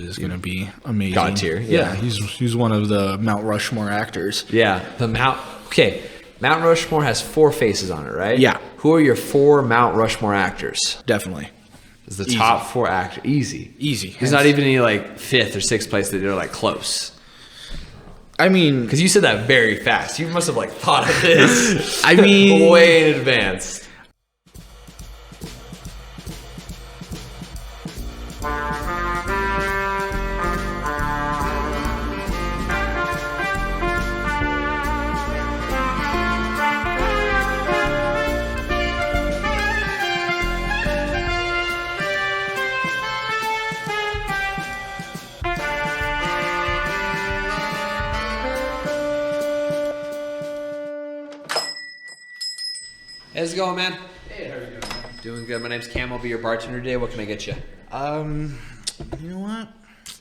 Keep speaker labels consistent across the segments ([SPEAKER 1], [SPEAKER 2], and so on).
[SPEAKER 1] is going to be amazing.
[SPEAKER 2] God tier.
[SPEAKER 1] Yeah, he's one of the Mount Rushmore actors.
[SPEAKER 2] Yeah, Mount Rushmore has 4 faces on it, right?
[SPEAKER 1] Yeah.
[SPEAKER 2] Who are your 4 Mount Rushmore actors?
[SPEAKER 1] Definitely.
[SPEAKER 2] Is the top 4 actors easy?
[SPEAKER 1] He's
[SPEAKER 2] not even any like 5th or 6th place that they're like close.
[SPEAKER 1] I mean,
[SPEAKER 2] because you said that very fast. You must have like thought of this.
[SPEAKER 1] I mean,
[SPEAKER 2] way in advance. How's it going, man?
[SPEAKER 1] Hey, how are you doing, man?
[SPEAKER 2] Doing good. My name's Cam. I'll be your bartender today. What can I get you?
[SPEAKER 1] You know what?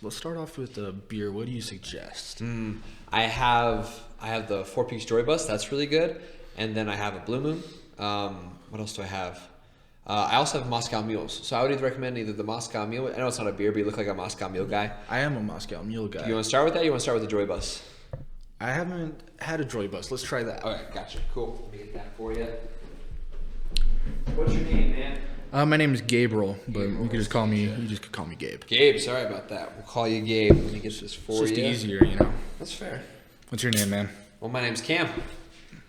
[SPEAKER 1] Let's start off with a beer. What do you suggest?
[SPEAKER 2] I have the 4 Peaks Joy Bus. That's really good. And then I have a Blue Moon. What else do I have? I also have Moscow Mules. So I would either recommend either the Moscow Mule. I know it's not a beer, but you look like a Moscow Mule guy.
[SPEAKER 1] I am a Moscow Mule guy.
[SPEAKER 2] You want to start with that? Or you want to start with the Joy Bus?
[SPEAKER 1] I haven't had a Joy Bus. Let's try that.
[SPEAKER 2] Okay, gotcha. Cool. Let me get that for you. What's your name, man?
[SPEAKER 1] My name is Gabriel, but you could just call me Gabe.
[SPEAKER 2] Gabe. Sorry about that. We'll call you Gabe. Let me get this for you.
[SPEAKER 1] It's just easier, you know.
[SPEAKER 2] That's fair.
[SPEAKER 1] What's your name, man?
[SPEAKER 2] Well, my name's Cam.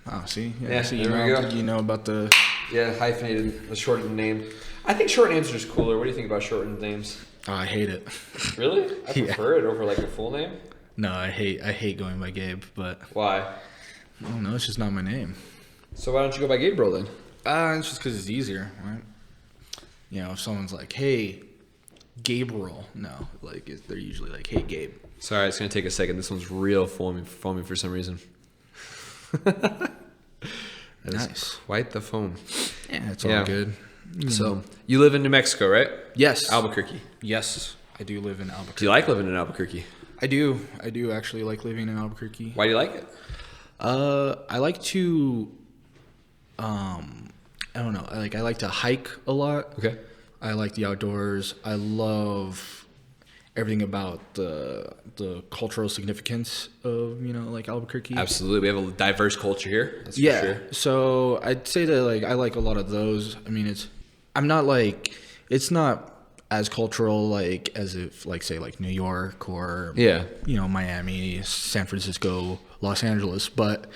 [SPEAKER 1] Oh, see?
[SPEAKER 2] Yeah,
[SPEAKER 1] see,
[SPEAKER 2] there we go.
[SPEAKER 1] You know about the...
[SPEAKER 2] Yeah, hyphenated, the shortened name. I think short names are just cooler. What do you think about shortened names?
[SPEAKER 1] Oh, I hate it.
[SPEAKER 2] Really? I prefer it over like a full name.
[SPEAKER 1] No, I hate going by Gabe, but...
[SPEAKER 2] Why?
[SPEAKER 1] I don't know, it's just not my name.
[SPEAKER 2] So why don't you go by Gabriel then?
[SPEAKER 1] It's just because it's easier, right? You know, if someone's like, hey, Gabriel, no. Like, they're usually like, hey, Gabe.
[SPEAKER 2] Sorry, it's going to take a second. This one's real foamy for some reason.
[SPEAKER 1] Nice.
[SPEAKER 2] Quite the foam.
[SPEAKER 1] Yeah, it's all good.
[SPEAKER 2] So, you live in New Mexico, right?
[SPEAKER 1] Yes.
[SPEAKER 2] Albuquerque.
[SPEAKER 1] Yes, I do live in Albuquerque.
[SPEAKER 2] Do you like living in Albuquerque?
[SPEAKER 1] I do actually like living in Albuquerque.
[SPEAKER 2] Why do you like it?
[SPEAKER 1] I like to, I don't know. I like to hike a lot.
[SPEAKER 2] Okay.
[SPEAKER 1] I like the outdoors. I love everything about the cultural significance of, you know, like Albuquerque.
[SPEAKER 2] Absolutely. We have a diverse culture here. That's for sure.
[SPEAKER 1] So I'd say that like I like a lot of those. I mean, it's not as cultural like as if like say like New York or you know, Miami, San Francisco, Los Angeles, but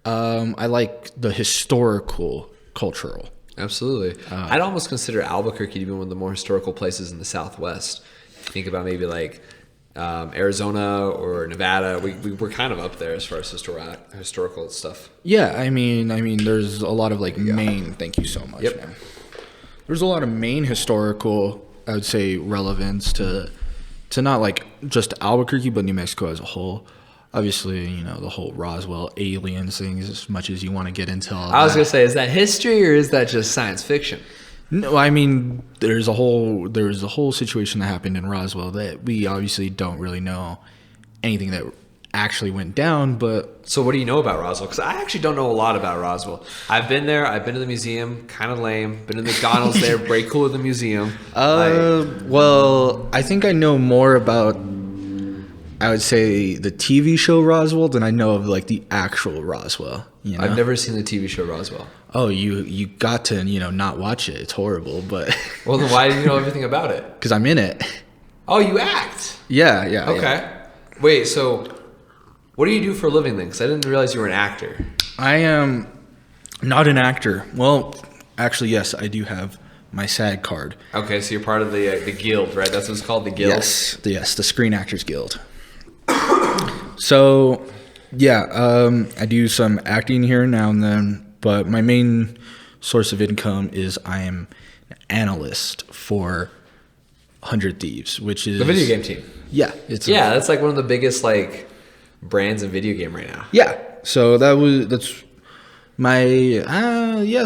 [SPEAKER 1] I like the historical cultural.
[SPEAKER 2] Absolutely. I'd almost consider Albuquerque to be one of the more historical places in the Southwest. Think about maybe like Arizona or Nevada. We're kind of up there as far as historical stuff.
[SPEAKER 1] Yeah, I mean, there's a lot of like Maine. Thank you so much, man. There's a lot of Maine historical, I would say, relevance to not like just Albuquerque, but New Mexico as a whole. Obviously, you know, the whole Roswell aliens thing, as much as you want to get into all
[SPEAKER 2] I was going to say, is that history or is that just science fiction?
[SPEAKER 1] No, I mean, there's a whole situation that happened in Roswell that we obviously don't really know anything that actually went down, but...
[SPEAKER 2] So what do you know about Roswell? Because I actually don't know a lot about Roswell. I've been there. I've been to the museum. Kind of lame. Been to McDonald's there. Way cooler than the museum.
[SPEAKER 1] Well, I think I know more about, I would say, the TV show Roswell than I know of, like, the actual Roswell. You know?
[SPEAKER 2] I've never seen the TV show Roswell.
[SPEAKER 1] Oh, you got to, you know, not watch it. It's horrible, but...
[SPEAKER 2] Well, then why do you know everything about it?
[SPEAKER 1] Because I'm in it.
[SPEAKER 2] Oh, you act?
[SPEAKER 1] Yeah.
[SPEAKER 2] Okay.
[SPEAKER 1] Yeah.
[SPEAKER 2] Wait, so... What do you do for a living then? Because I didn't realize you were an actor.
[SPEAKER 1] I am not an actor. Well, actually, yes, I do have my SAG card.
[SPEAKER 2] Okay, so you're part of the guild, right? That's what it's called, the guild?
[SPEAKER 1] Yes, the Screen Actors Guild. So, yeah, I do some acting here now and then, but my main source of income is I am an analyst for 100 Thieves, which is...
[SPEAKER 2] The video game team.
[SPEAKER 1] Yeah.
[SPEAKER 2] That's like one of the biggest, like... brands in video game right now.
[SPEAKER 1] Yeah. So that's my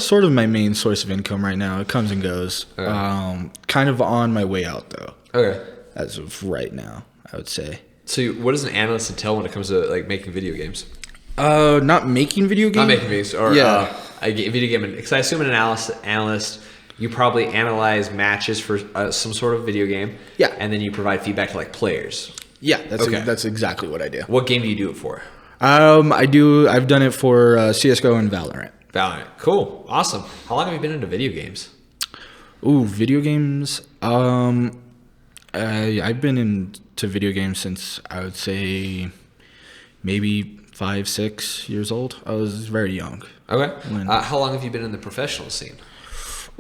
[SPEAKER 1] sort of my main source of income right now. It comes and goes. Okay. Kind of on my way out though. Okay. As of right now, I would say.
[SPEAKER 2] So what does an analyst entail when it comes to like making video games?
[SPEAKER 1] Not making video games.
[SPEAKER 2] Not making videos or a video game. Because I assume an analyst You probably analyze matches for some sort of video game.
[SPEAKER 1] Yeah.
[SPEAKER 2] And then you provide feedback to like players.
[SPEAKER 1] Yeah, that's exactly what I do.
[SPEAKER 2] What game do you do it for?
[SPEAKER 1] I've done it for CS:GO and Valorant.
[SPEAKER 2] Valorant. Cool. Awesome. How long have you been into video games?
[SPEAKER 1] Ooh, video games. I've been into video games since I would say maybe 5, 6 years old. I was very young.
[SPEAKER 2] Okay. How long have you been in the professional scene?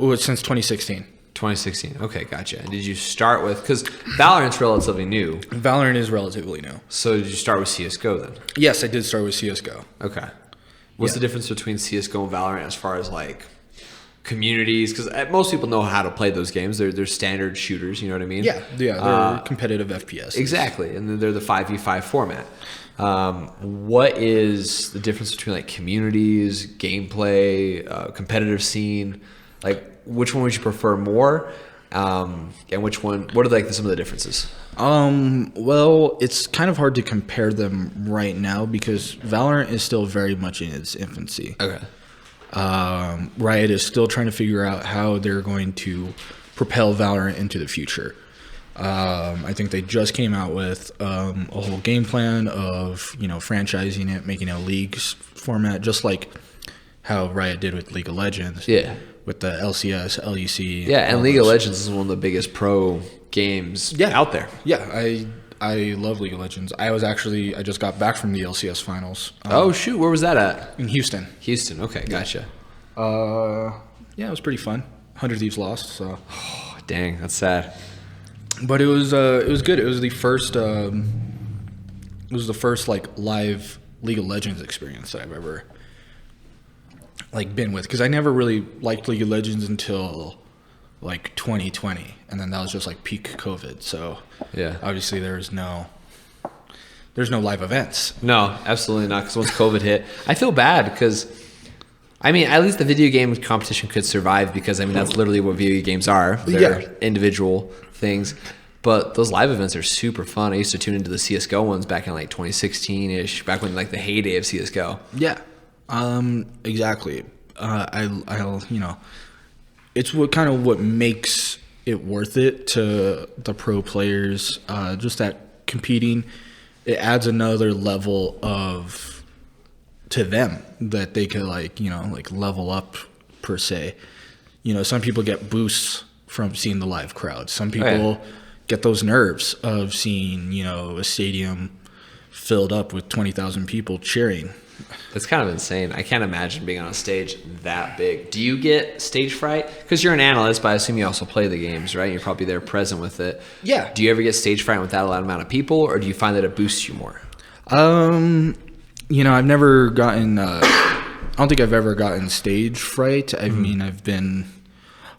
[SPEAKER 1] Ooh, since 2016.
[SPEAKER 2] 2016. Okay, gotcha. And did you start with, because Valorant's relatively new.
[SPEAKER 1] Valorant is relatively new.
[SPEAKER 2] So did you start with CS:GO then?
[SPEAKER 1] Yes, I did start with CS:GO.
[SPEAKER 2] Okay. What's the difference between CS:GO and Valorant as far as like communities? Because most people know how to play those games. They're standard shooters. You know what I mean?
[SPEAKER 1] Yeah, they're competitive FPS.
[SPEAKER 2] Exactly, and then they're the 5v5 format. What is the difference between like communities, gameplay, competitive scene? Like, which one would you prefer more? And which one? What are like some of the differences?
[SPEAKER 1] Well, it's kind of hard to compare them right now because Valorant is still very much in its infancy.
[SPEAKER 2] Okay.
[SPEAKER 1] Riot is still trying to figure out how they're going to propel Valorant into the future. I think they just came out with a whole game plan of franchising it, making it a leagues format, just like how Riot did with League of Legends.
[SPEAKER 2] Yeah.
[SPEAKER 1] With the LCS, LEC.
[SPEAKER 2] Yeah, and League of Legends is one of the biggest pro games out there.
[SPEAKER 1] Yeah, I love League of Legends. I just got back from the LCS finals.
[SPEAKER 2] Oh shoot, where was that at?
[SPEAKER 1] In Houston.
[SPEAKER 2] Houston. Okay, gotcha.
[SPEAKER 1] Yeah, it was pretty fun. 100 Thieves lost, so.
[SPEAKER 2] Oh, dang, that's sad.
[SPEAKER 1] But it was good. It was the first like live League of Legends experience that I've ever like been with, because I never really liked League of Legends until like 2020, and then that was just like peak COVID. So
[SPEAKER 2] yeah,
[SPEAKER 1] obviously there's no live events.
[SPEAKER 2] No, absolutely not. Because once COVID hit, I feel bad because, I mean, at least the video game competition could survive because, I mean, that's literally what video games are. They're individual things. But those live events are super fun. I used to tune into the CSGO ones back in like 2016-ish, back when like the heyday of CSGO.
[SPEAKER 1] Yeah, exactly. I'll it's what makes it worth it to the pro players. Just that competing, it adds another level to them that they could like level up per se. Some people get boosts from seeing the live crowd. Some people get those nerves of seeing a stadium filled up with 20,000 people cheering.
[SPEAKER 2] It's kind of insane. I can't imagine being on a stage that big. Do you get stage fright? Because you're an analyst, but I assume you also play the games, right? You're probably there present with it.
[SPEAKER 1] Yeah.
[SPEAKER 2] Do you ever get stage fright with that amount of people, or do you find that it boosts you more?
[SPEAKER 1] I've never gotten. I don't think I've ever gotten stage fright. I mean, I've been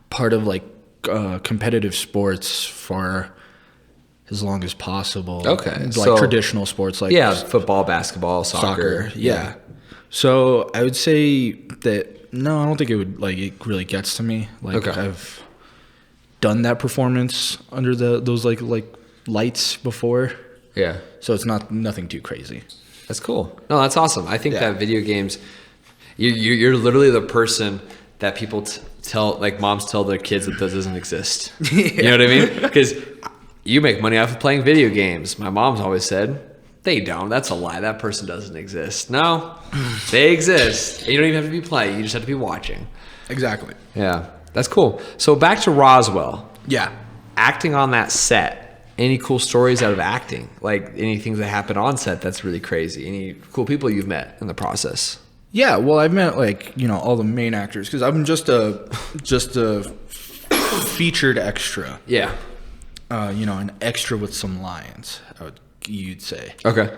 [SPEAKER 1] part of like competitive sports for as long as possible.
[SPEAKER 2] Okay.
[SPEAKER 1] Like so, traditional sports like
[SPEAKER 2] football, basketball, soccer.
[SPEAKER 1] Yeah. So I would say that no, I don't think it really gets to me. Like I've done that performance under those like lights before.
[SPEAKER 2] Yeah.
[SPEAKER 1] So it's nothing too crazy.
[SPEAKER 2] That's cool. No, that's awesome. I think that video games, you're literally the person that people tell, like moms tell their kids that doesn't exist. You know what I mean? Because you make money off of playing video games. My mom's always said, they don't. That's a lie. That person doesn't exist. No, they exist. You don't even have to be playing. You just have to be watching.
[SPEAKER 1] Exactly.
[SPEAKER 2] Yeah, that's cool. So back to Roswell.
[SPEAKER 1] Yeah.
[SPEAKER 2] Acting on that set. Any cool stories out of acting? Like anything that happened on set that's really crazy? Any cool people you've met in the process?
[SPEAKER 1] Yeah, well, I've met all the main actors because I'm just a featured extra.
[SPEAKER 2] Yeah.
[SPEAKER 1] An extra with some lines, you'd say.
[SPEAKER 2] Okay.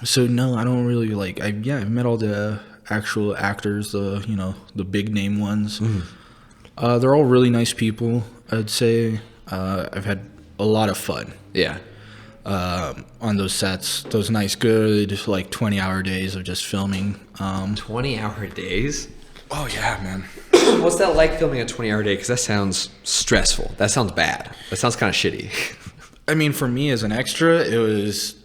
[SPEAKER 1] So no, I don't really I've met all the actual actors, the big name ones. Mm-hmm. They're all really nice people, I'd say. I've had a lot of fun.
[SPEAKER 2] Yeah.
[SPEAKER 1] On those sets, those nice, good, 20-hour days of just filming.
[SPEAKER 2] 20-hour days?
[SPEAKER 1] Oh, yeah, man.
[SPEAKER 2] What's that like filming a 20-hour day? Because that sounds stressful. That sounds bad. That sounds kind of shitty.
[SPEAKER 1] I mean, for me as an extra, it was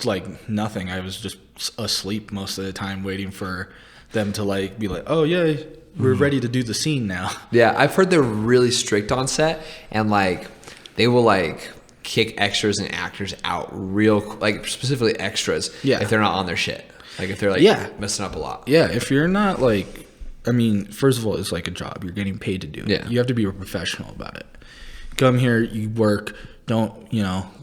[SPEAKER 1] like nothing. I was just asleep most of the time waiting for them to be like, oh, yeah, we're ready to do the scene now.
[SPEAKER 2] Yeah, I've heard they're really strict on set, and like they will like kick extras and actors out like specifically extras if they're not on their shit. Like if they're like messing up a lot.
[SPEAKER 1] Yeah, if you're not like, I mean, first of all, it's like a job. You're getting paid to do it.
[SPEAKER 2] Yeah.
[SPEAKER 1] You have to be a professional about it. Come here, you work, don't,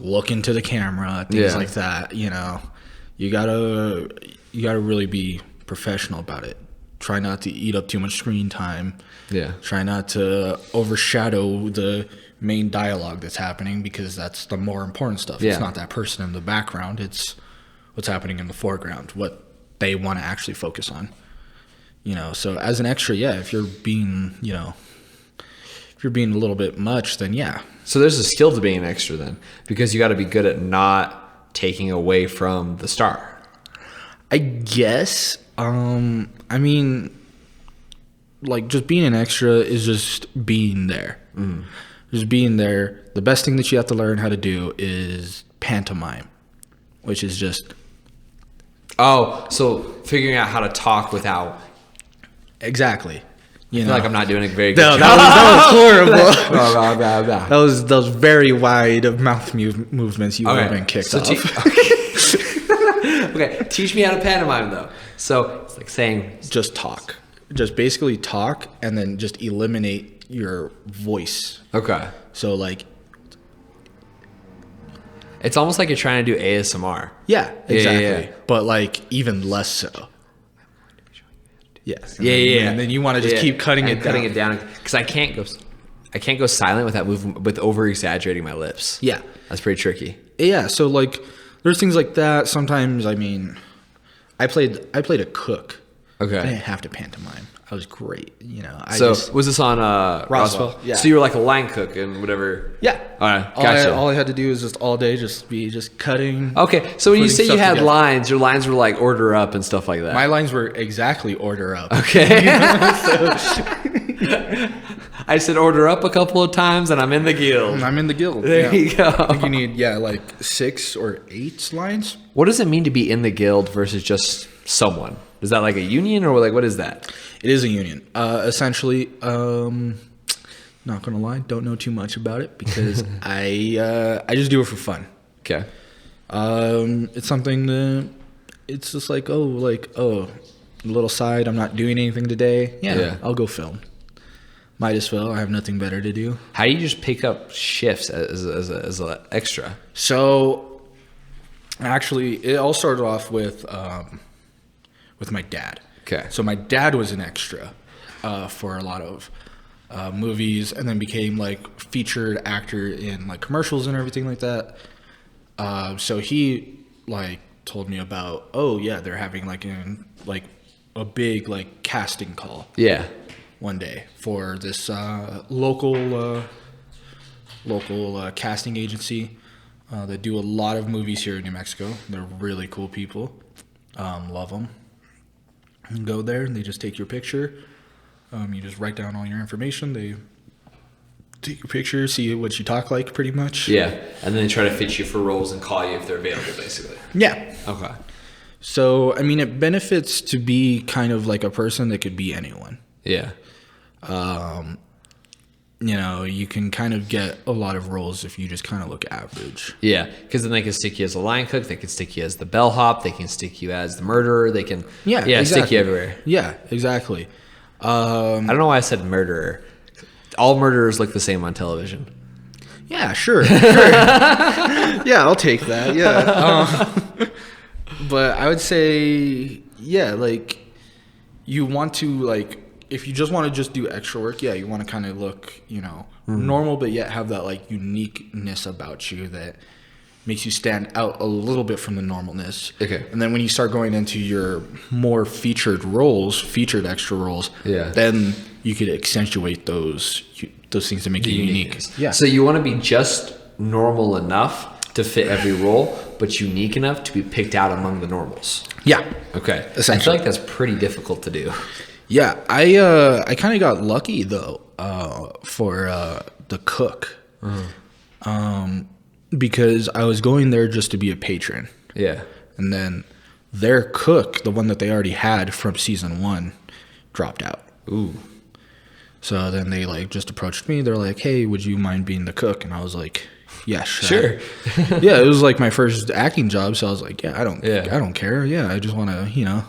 [SPEAKER 1] look into the camera, things like that, You gotta really be professional about it. Try not to eat up too much screen time.
[SPEAKER 2] Yeah.
[SPEAKER 1] Try not to overshadow the main dialogue that's happening, because that's the more important stuff.
[SPEAKER 2] Yeah.
[SPEAKER 1] It's not that person in the background. It's what's happening in the foreground, what they want to actually focus on. So as an extra, if you're being, if you're being a little bit much, then
[SPEAKER 2] So there's a skill to being an extra then, because you got to be good at not taking away from the star.
[SPEAKER 1] I guess. I mean, like, just being an extra is just being there. Just being there. The best thing that you have to learn how to do is pantomime, which is just...
[SPEAKER 2] Oh, so figuring out how to talk without...
[SPEAKER 1] Exactly.
[SPEAKER 2] I feel like I'm not doing a very good job.
[SPEAKER 1] That was horrible. Those very wide mouth movements you would have been kicked off.
[SPEAKER 2] Okay, teach me how to pantomime though. So it's like saying...
[SPEAKER 1] Just talk. Just basically talk, and then just eliminate your voice.
[SPEAKER 2] Okay.
[SPEAKER 1] So like...
[SPEAKER 2] It's almost like you're trying to do ASMR.
[SPEAKER 1] Yeah, exactly. Yeah. But like even less so. Yes. And then you want to just keep cutting it down.
[SPEAKER 2] Because I can't go silent without with over exaggerating my lips.
[SPEAKER 1] Yeah.
[SPEAKER 2] That's pretty tricky.
[SPEAKER 1] Yeah, so like there's things like that. Sometimes, I mean, I played a cook.
[SPEAKER 2] Okay.
[SPEAKER 1] I didn't have to pantomime. I was great,
[SPEAKER 2] Was this on
[SPEAKER 1] Roswell? Yeah.
[SPEAKER 2] So you were like a line cook and whatever.
[SPEAKER 1] Yeah.
[SPEAKER 2] All right. Gotcha.
[SPEAKER 1] All I had to do is just all day be cutting.
[SPEAKER 2] Okay. So when you say you had lines, your lines were like order up and stuff like that.
[SPEAKER 1] My lines were exactly order up.
[SPEAKER 2] Okay. I said order up a couple of times and I'm in the guild.
[SPEAKER 1] There
[SPEAKER 2] you go.
[SPEAKER 1] I think you need like 6 or 8 lines.
[SPEAKER 2] What does it mean to be in the guild versus just someone? Is that like a union or like what is that?
[SPEAKER 1] It is a union. Essentially, not gonna lie, don't know too much about it because I just do it for fun.
[SPEAKER 2] Okay.
[SPEAKER 1] It's something that it's just like a little side. I'm not doing anything today. Yeah. I'll go film. Might as well. I have nothing better to do.
[SPEAKER 2] How do you just pick up shifts as an extra?
[SPEAKER 1] So, actually, it all started off with my dad.
[SPEAKER 2] Okay.
[SPEAKER 1] So my dad was an extra for a lot of movies, and then became like featured actor in like commercials and everything like that. So he like told me about they're having like a big like casting call.
[SPEAKER 2] Yeah.
[SPEAKER 1] One day for this local casting agency. They do a lot of movies here in New Mexico. They're really cool people. Love them. You go there and they just take your picture. You just write down all your information. They take your picture, see what you talk like, pretty much.
[SPEAKER 2] Yeah, and then they try to fit you for roles and call you if they're available, basically.
[SPEAKER 1] Yeah.
[SPEAKER 2] Okay.
[SPEAKER 1] So, I mean, it benefits to be kind of like a person that could be anyone.
[SPEAKER 2] Yeah.
[SPEAKER 1] You can kind of get a lot of roles if you just kind of look average.
[SPEAKER 2] Yeah, because then they can stick you as a line cook, they can stick you as the bellhop, they can stick you as the murderer, they can
[SPEAKER 1] exactly.
[SPEAKER 2] Stick you everywhere.
[SPEAKER 1] Yeah, exactly.
[SPEAKER 2] I don't know why I said murderer. All murderers look the same on television.
[SPEAKER 1] Yeah, sure. Yeah, I'll take that. Yeah. But I would say, like, you want to, like, if you just want to just do extra work, you want to kind of look, normal, but yet have that like uniqueness about you that makes you stand out a little bit from the normalness.
[SPEAKER 2] Okay.
[SPEAKER 1] And then when you start going into your more featured extra roles, then you could accentuate those things that make you unique.
[SPEAKER 2] Yeah. So you want to be just normal enough to fit every role, but unique enough to be picked out among the normals.
[SPEAKER 1] Yeah.
[SPEAKER 2] Okay.
[SPEAKER 1] Essentially.
[SPEAKER 2] I feel like that's pretty difficult to do.
[SPEAKER 1] Yeah, I kind of got lucky though for the cook, because I was going there just to be a patron.
[SPEAKER 2] Yeah,
[SPEAKER 1] and then their cook, the one that they already had from season 1, dropped out. Ooh. So then they like just approached me. They're like, "Hey, would you mind being the cook?" And I was like, "Yeah, sure." Yeah, it was like my first acting job, so I was like, "Yeah, I don't care. Yeah, I just want to,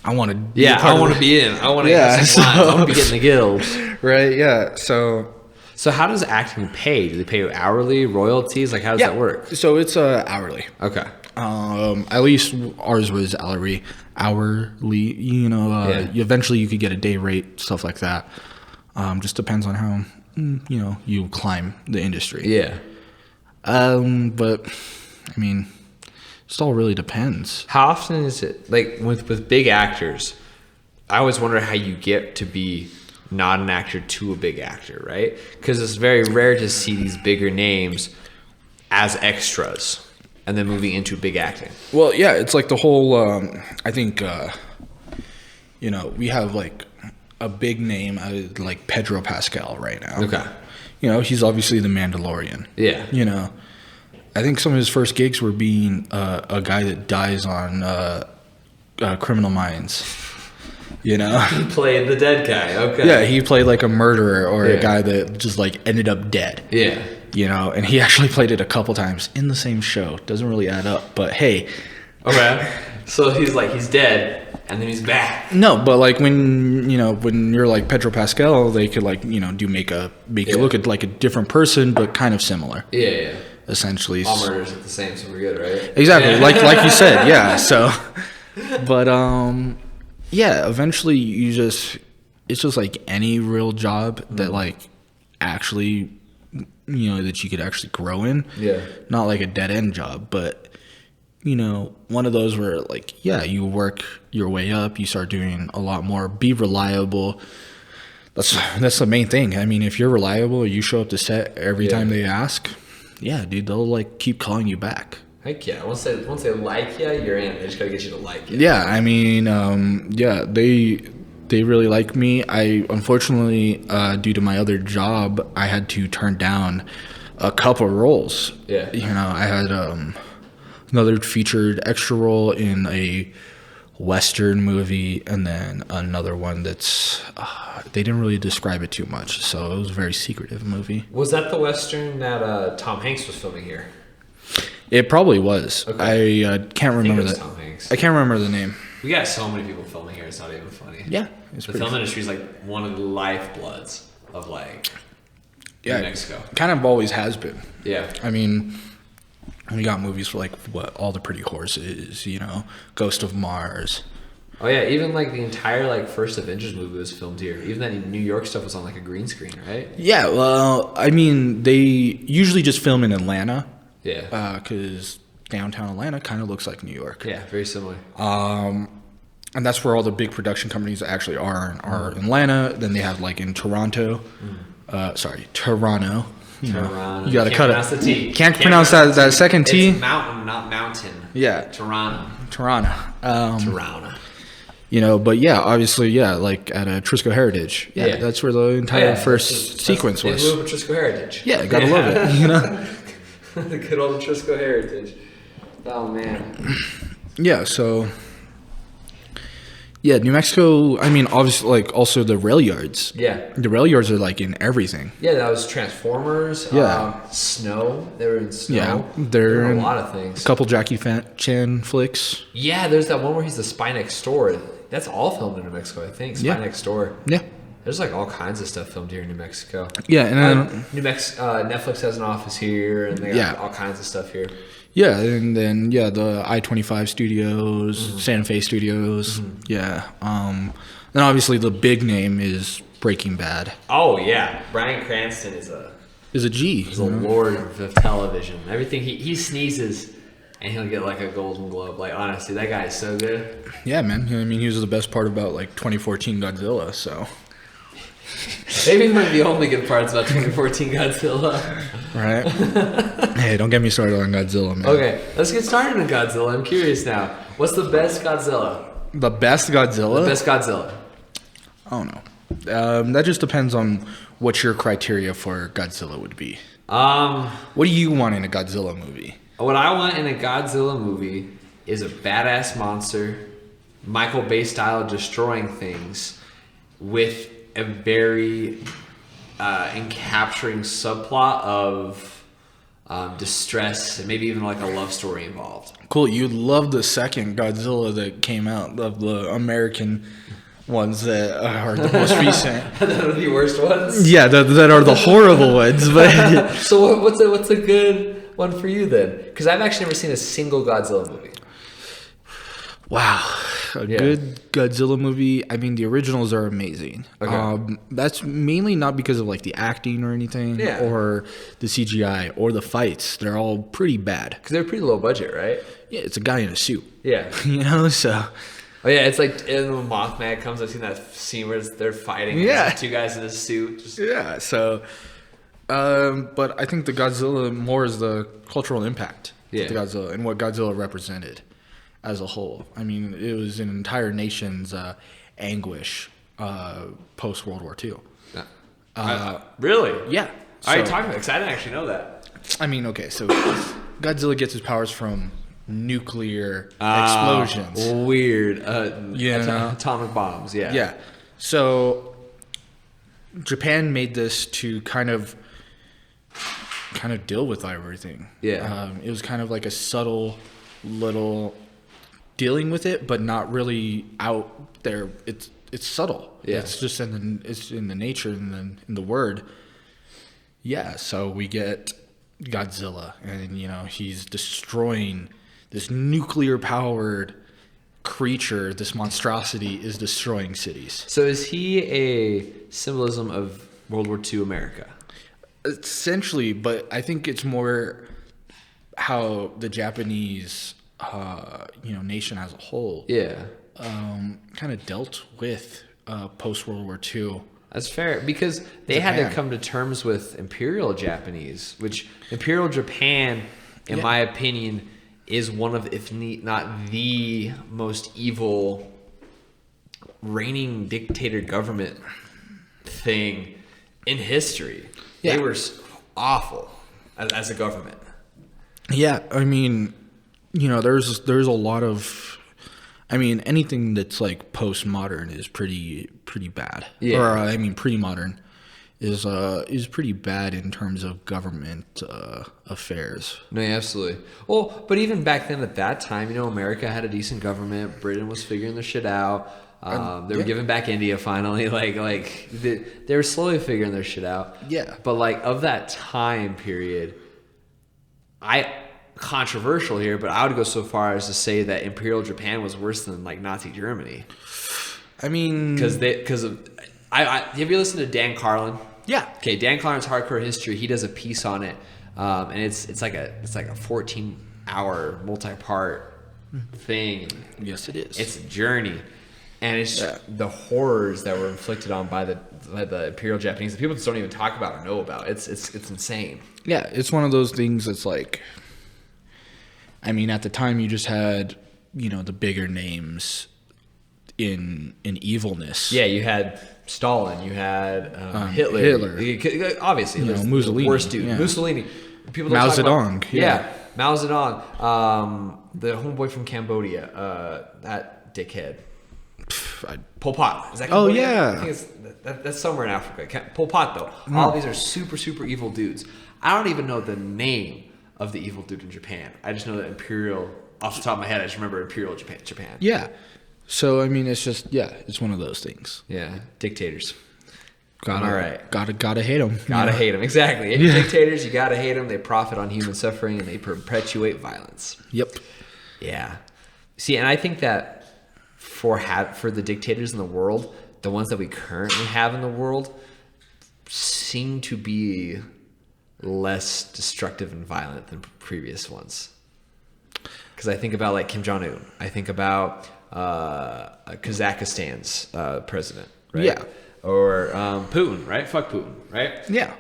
[SPEAKER 1] I want to.
[SPEAKER 2] Yeah, I want to be in. I want to get some lines. I want to be getting the guilds.
[SPEAKER 1] Right? Yeah. So
[SPEAKER 2] how does acting pay? Do they pay you hourly, royalties? Like, how does that work?
[SPEAKER 1] So it's hourly.
[SPEAKER 2] Okay.
[SPEAKER 1] At least ours was hourly. Eventually you could get a day rate, stuff like that. Just depends on how you climb the industry.
[SPEAKER 2] Yeah.
[SPEAKER 1] But I mean, it all really depends.
[SPEAKER 2] How often is it like with big actors? I always wonder how you get to be not an actor to a big actor, right? Because it's very rare to see these bigger names as extras and then moving into big acting.
[SPEAKER 1] Well, yeah, it's like the whole. I think we have like a big name like Pedro Pascal right now.
[SPEAKER 2] Okay.
[SPEAKER 1] He's obviously the Mandalorian.
[SPEAKER 2] Yeah.
[SPEAKER 1] I think some of his first gigs were being a guy that dies on Criminal Minds. He
[SPEAKER 2] played the dead guy. Okay.
[SPEAKER 1] Yeah, he played like a murderer or a guy that just like ended up dead.
[SPEAKER 2] Yeah.
[SPEAKER 1] And he actually played it a couple times in the same show. Doesn't really add up, but hey.
[SPEAKER 2] Okay. So he's dead and then he's back.
[SPEAKER 1] No, but like when you're like Pedro Pascal, they could like, make you look at like a different person but kind of similar.
[SPEAKER 2] Yeah.
[SPEAKER 1] Essentially.
[SPEAKER 2] All murders are the same, so we're good, right?
[SPEAKER 1] Exactly. Like you said, yeah. So but yeah, eventually it's just like any real job that like actually that you could actually grow in.
[SPEAKER 2] Yeah.
[SPEAKER 1] Not like a dead end job, but one of those where like, yeah, you work your way up, you start doing a lot more, be reliable. That's the main thing. I mean, if you're reliable, you show up to set every time they ask, yeah, dude, they'll like keep calling you back.
[SPEAKER 2] Heck yeah. Once they like you, you're in. They just gotta get you to like you.
[SPEAKER 1] Yeah, I mean, they really like me. I unfortunately, due to my other job, I had to turn down a couple roles.
[SPEAKER 2] Yeah.
[SPEAKER 1] I had another featured extra role in a Western movie, and then another one that's they didn't really describe it too much, so it was a very secretive movie.
[SPEAKER 2] Was that the Western that Tom Hanks was filming here?
[SPEAKER 1] It probably was.
[SPEAKER 2] Okay.
[SPEAKER 1] I can't remember that.
[SPEAKER 2] Tom Hanks.
[SPEAKER 1] I can't remember the name.
[SPEAKER 2] We got so many people filming here. It's not even funny.
[SPEAKER 1] Yeah,
[SPEAKER 2] the film industry is like one of the lifebloods of like New Mexico.
[SPEAKER 1] Kind of always has been.
[SPEAKER 2] Yeah.
[SPEAKER 1] I mean, we got movies for like All the Pretty Horses, Ghost of Mars.
[SPEAKER 2] Oh yeah, even like the entire like first Avengers movie was filmed here. Even that New York stuff was on like a green screen, right?
[SPEAKER 1] Yeah, well, I mean, they usually just film in Atlanta.
[SPEAKER 2] Yeah.
[SPEAKER 1] Because downtown Atlanta kind of looks like New York.
[SPEAKER 2] Yeah, very similar.
[SPEAKER 1] And that's where all the big production companies actually are in Atlanta. Then they have like in Toronto. Toronto.
[SPEAKER 2] Toronto.
[SPEAKER 1] You gotta cut it.
[SPEAKER 2] The T.
[SPEAKER 1] Can't pronounce that second T.
[SPEAKER 2] It's mountain, not mountain.
[SPEAKER 1] Yeah.
[SPEAKER 2] Toronto.
[SPEAKER 1] Toronto. But yeah, obviously, yeah, like at a Trisco Heritage. Yeah, that's where the entire first sequence was.
[SPEAKER 2] They moved to Trisco Heritage.
[SPEAKER 1] Yeah, gotta love it,
[SPEAKER 2] The good old Trisco Heritage. Oh, man.
[SPEAKER 1] Yeah, so... Yeah, New Mexico, I mean, obviously, like, also the rail yards.
[SPEAKER 2] Yeah.
[SPEAKER 1] The rail yards are, like, in everything.
[SPEAKER 2] Yeah, that was Transformers.
[SPEAKER 1] Yeah.
[SPEAKER 2] Snow. They were in Snow.
[SPEAKER 1] Yeah.
[SPEAKER 2] They're in a lot of things.
[SPEAKER 1] A couple Jackie Chan flicks.
[SPEAKER 2] Yeah, there's that one where he's the Spy Next Door. That's all filmed in New Mexico, I think. Spy Next Door.
[SPEAKER 1] Yeah.
[SPEAKER 2] There's, like, all kinds of stuff filmed here in New Mexico.
[SPEAKER 1] Yeah, and
[SPEAKER 2] Netflix has an office here, and they got all kinds of stuff here.
[SPEAKER 1] Yeah, and then the I-25 studios, Santa Fe studios. Yeah. Then obviously the big name is Breaking Bad.
[SPEAKER 2] Oh yeah, Bryan Cranston is
[SPEAKER 1] a G.
[SPEAKER 2] He's a lord of television. Everything he sneezes, and he'll get like a Golden Globe. Like honestly, that guy is so good.
[SPEAKER 1] Yeah, man. I mean, he was the best part about like 2014 Godzilla. So.
[SPEAKER 2] Maybe one of the only good parts about 2014 Godzilla.
[SPEAKER 1] Right. Hey, don't get me started on Godzilla, man.
[SPEAKER 2] Okay, let's get started on Godzilla. I'm curious now. What's the best Godzilla?
[SPEAKER 1] The best Godzilla?
[SPEAKER 2] The best Godzilla.
[SPEAKER 1] I don't know. That just depends on what your criteria for Godzilla would be. What do you want in a Godzilla movie?
[SPEAKER 2] What I want in a Godzilla movie is a badass monster, Michael Bay style destroying things, with a very encapturing subplot of distress and maybe even like a love story involved.
[SPEAKER 1] Cool. You love the second Godzilla that came out, of the American ones that are the most recent.
[SPEAKER 2] That are the worst ones?
[SPEAKER 1] Yeah, that are the horrible ones. But
[SPEAKER 2] So what's a good one for you then? Because I've actually never seen a single Godzilla movie.
[SPEAKER 1] wow, a good Godzilla movie. I mean, the originals are amazing.
[SPEAKER 2] Okay.
[SPEAKER 1] That's mainly not because of like the acting or anything, or the CGI or the fights. They're all pretty bad.
[SPEAKER 2] Because they're pretty low budget, right?
[SPEAKER 1] Yeah, it's a guy in a suit.
[SPEAKER 2] Yeah.
[SPEAKER 1] You know, so.
[SPEAKER 2] Oh yeah, it's like when Mothman comes. I've seen that scene where they're fighting.
[SPEAKER 1] Yeah.
[SPEAKER 2] Like two guys in a suit.
[SPEAKER 1] Yeah, so. But I think the Godzilla more is the cultural impact of the Godzilla and what Godzilla represented as a whole. I mean, it was an entire nation's anguish post World War II.
[SPEAKER 2] Really?
[SPEAKER 1] Yeah.
[SPEAKER 2] Are you talking about? Because I didn't actually know that.
[SPEAKER 1] I mean, okay, so Godzilla gets his powers from nuclear explosions.
[SPEAKER 2] Weird.
[SPEAKER 1] know?
[SPEAKER 2] Atomic bombs. Yeah.
[SPEAKER 1] Yeah. So Japan made this to kind of deal with everything.
[SPEAKER 2] Yeah.
[SPEAKER 1] It was kind of like a subtle little dealing with it, but not really out there. It's subtle.
[SPEAKER 2] Yeah.
[SPEAKER 1] It's just in the nature and in the word. Yeah. So we get Godzilla, and he's destroying this nuclear powered creature. This monstrosity is destroying cities.
[SPEAKER 2] So is he a symbolism of World War II America?
[SPEAKER 1] Essentially, but I think it's more how the Japanese, nation as a whole, kind of dealt with post World War II.
[SPEAKER 2] That's fair, because they had to come to terms with Imperial Japanese, which Imperial Japan, in my opinion, is one of, if not the most evil reigning dictator government thing in history. They were awful as a government. Yeah,
[SPEAKER 1] I mean, there's a lot of, anything that's like postmodern is pretty bad. Yeah. Or pre-modern is pretty bad in terms of government affairs.
[SPEAKER 2] No, yeah, absolutely. Well, but even back then at that time, America had a decent government. Britain was figuring their shit out. They were giving back India finally. They were slowly figuring their shit out.
[SPEAKER 1] Yeah.
[SPEAKER 2] But of that time period, controversial here, but I would go so far as to say that Imperial Japan was worse than Nazi Germany.
[SPEAKER 1] I mean,
[SPEAKER 2] because of have you listened to Dan Carlin?
[SPEAKER 1] Yeah.
[SPEAKER 2] Okay, Dan Carlin's Hardcore History. He does a piece on it, and it's like a 14-hour multi-part thing.
[SPEAKER 1] Yes, it is.
[SPEAKER 2] It's a journey, and it's the horrors that were inflicted on by the Imperial Japanese that people just don't even talk about or know about. It's insane.
[SPEAKER 1] Yeah, it's one of those things that's like, at the time you just had the bigger names in evilness.
[SPEAKER 2] Yeah, you had Stalin, you had Hitler. Obviously,
[SPEAKER 1] Mussolini.
[SPEAKER 2] The worst dude.
[SPEAKER 1] Yeah.
[SPEAKER 2] Mussolini. People don't
[SPEAKER 1] Mao
[SPEAKER 2] talk
[SPEAKER 1] Zedong.
[SPEAKER 2] About, yeah, Mao Zedong. The homeboy from Cambodia. That dickhead. Pol Pot. Is that Cambodia?
[SPEAKER 1] Oh, yeah.
[SPEAKER 2] I think that's somewhere in Africa. Pol Pot, though. All of these are super, super evil dudes. I don't even know the name of the evil dude in Japan. I just know that Imperial, off the top of my head, I just remember Imperial Japan.
[SPEAKER 1] Yeah. So, it's just, it's one of those things.
[SPEAKER 2] Yeah. Dictators.
[SPEAKER 1] Gotta hate them.
[SPEAKER 2] Gotta hate them. Exactly. Dictators, you gotta hate them. They profit on human suffering and they perpetuate violence.
[SPEAKER 1] Yep.
[SPEAKER 2] Yeah. See, and I think that for the dictators in the world, the ones that we currently have in the world seem to be less destructive and violent than previous ones. Because I think about Kim Jong-un. I think about Kazakhstan's president, right?
[SPEAKER 1] Yeah.
[SPEAKER 2] Or Putin, right? Fuck Putin, right?
[SPEAKER 1] Yeah.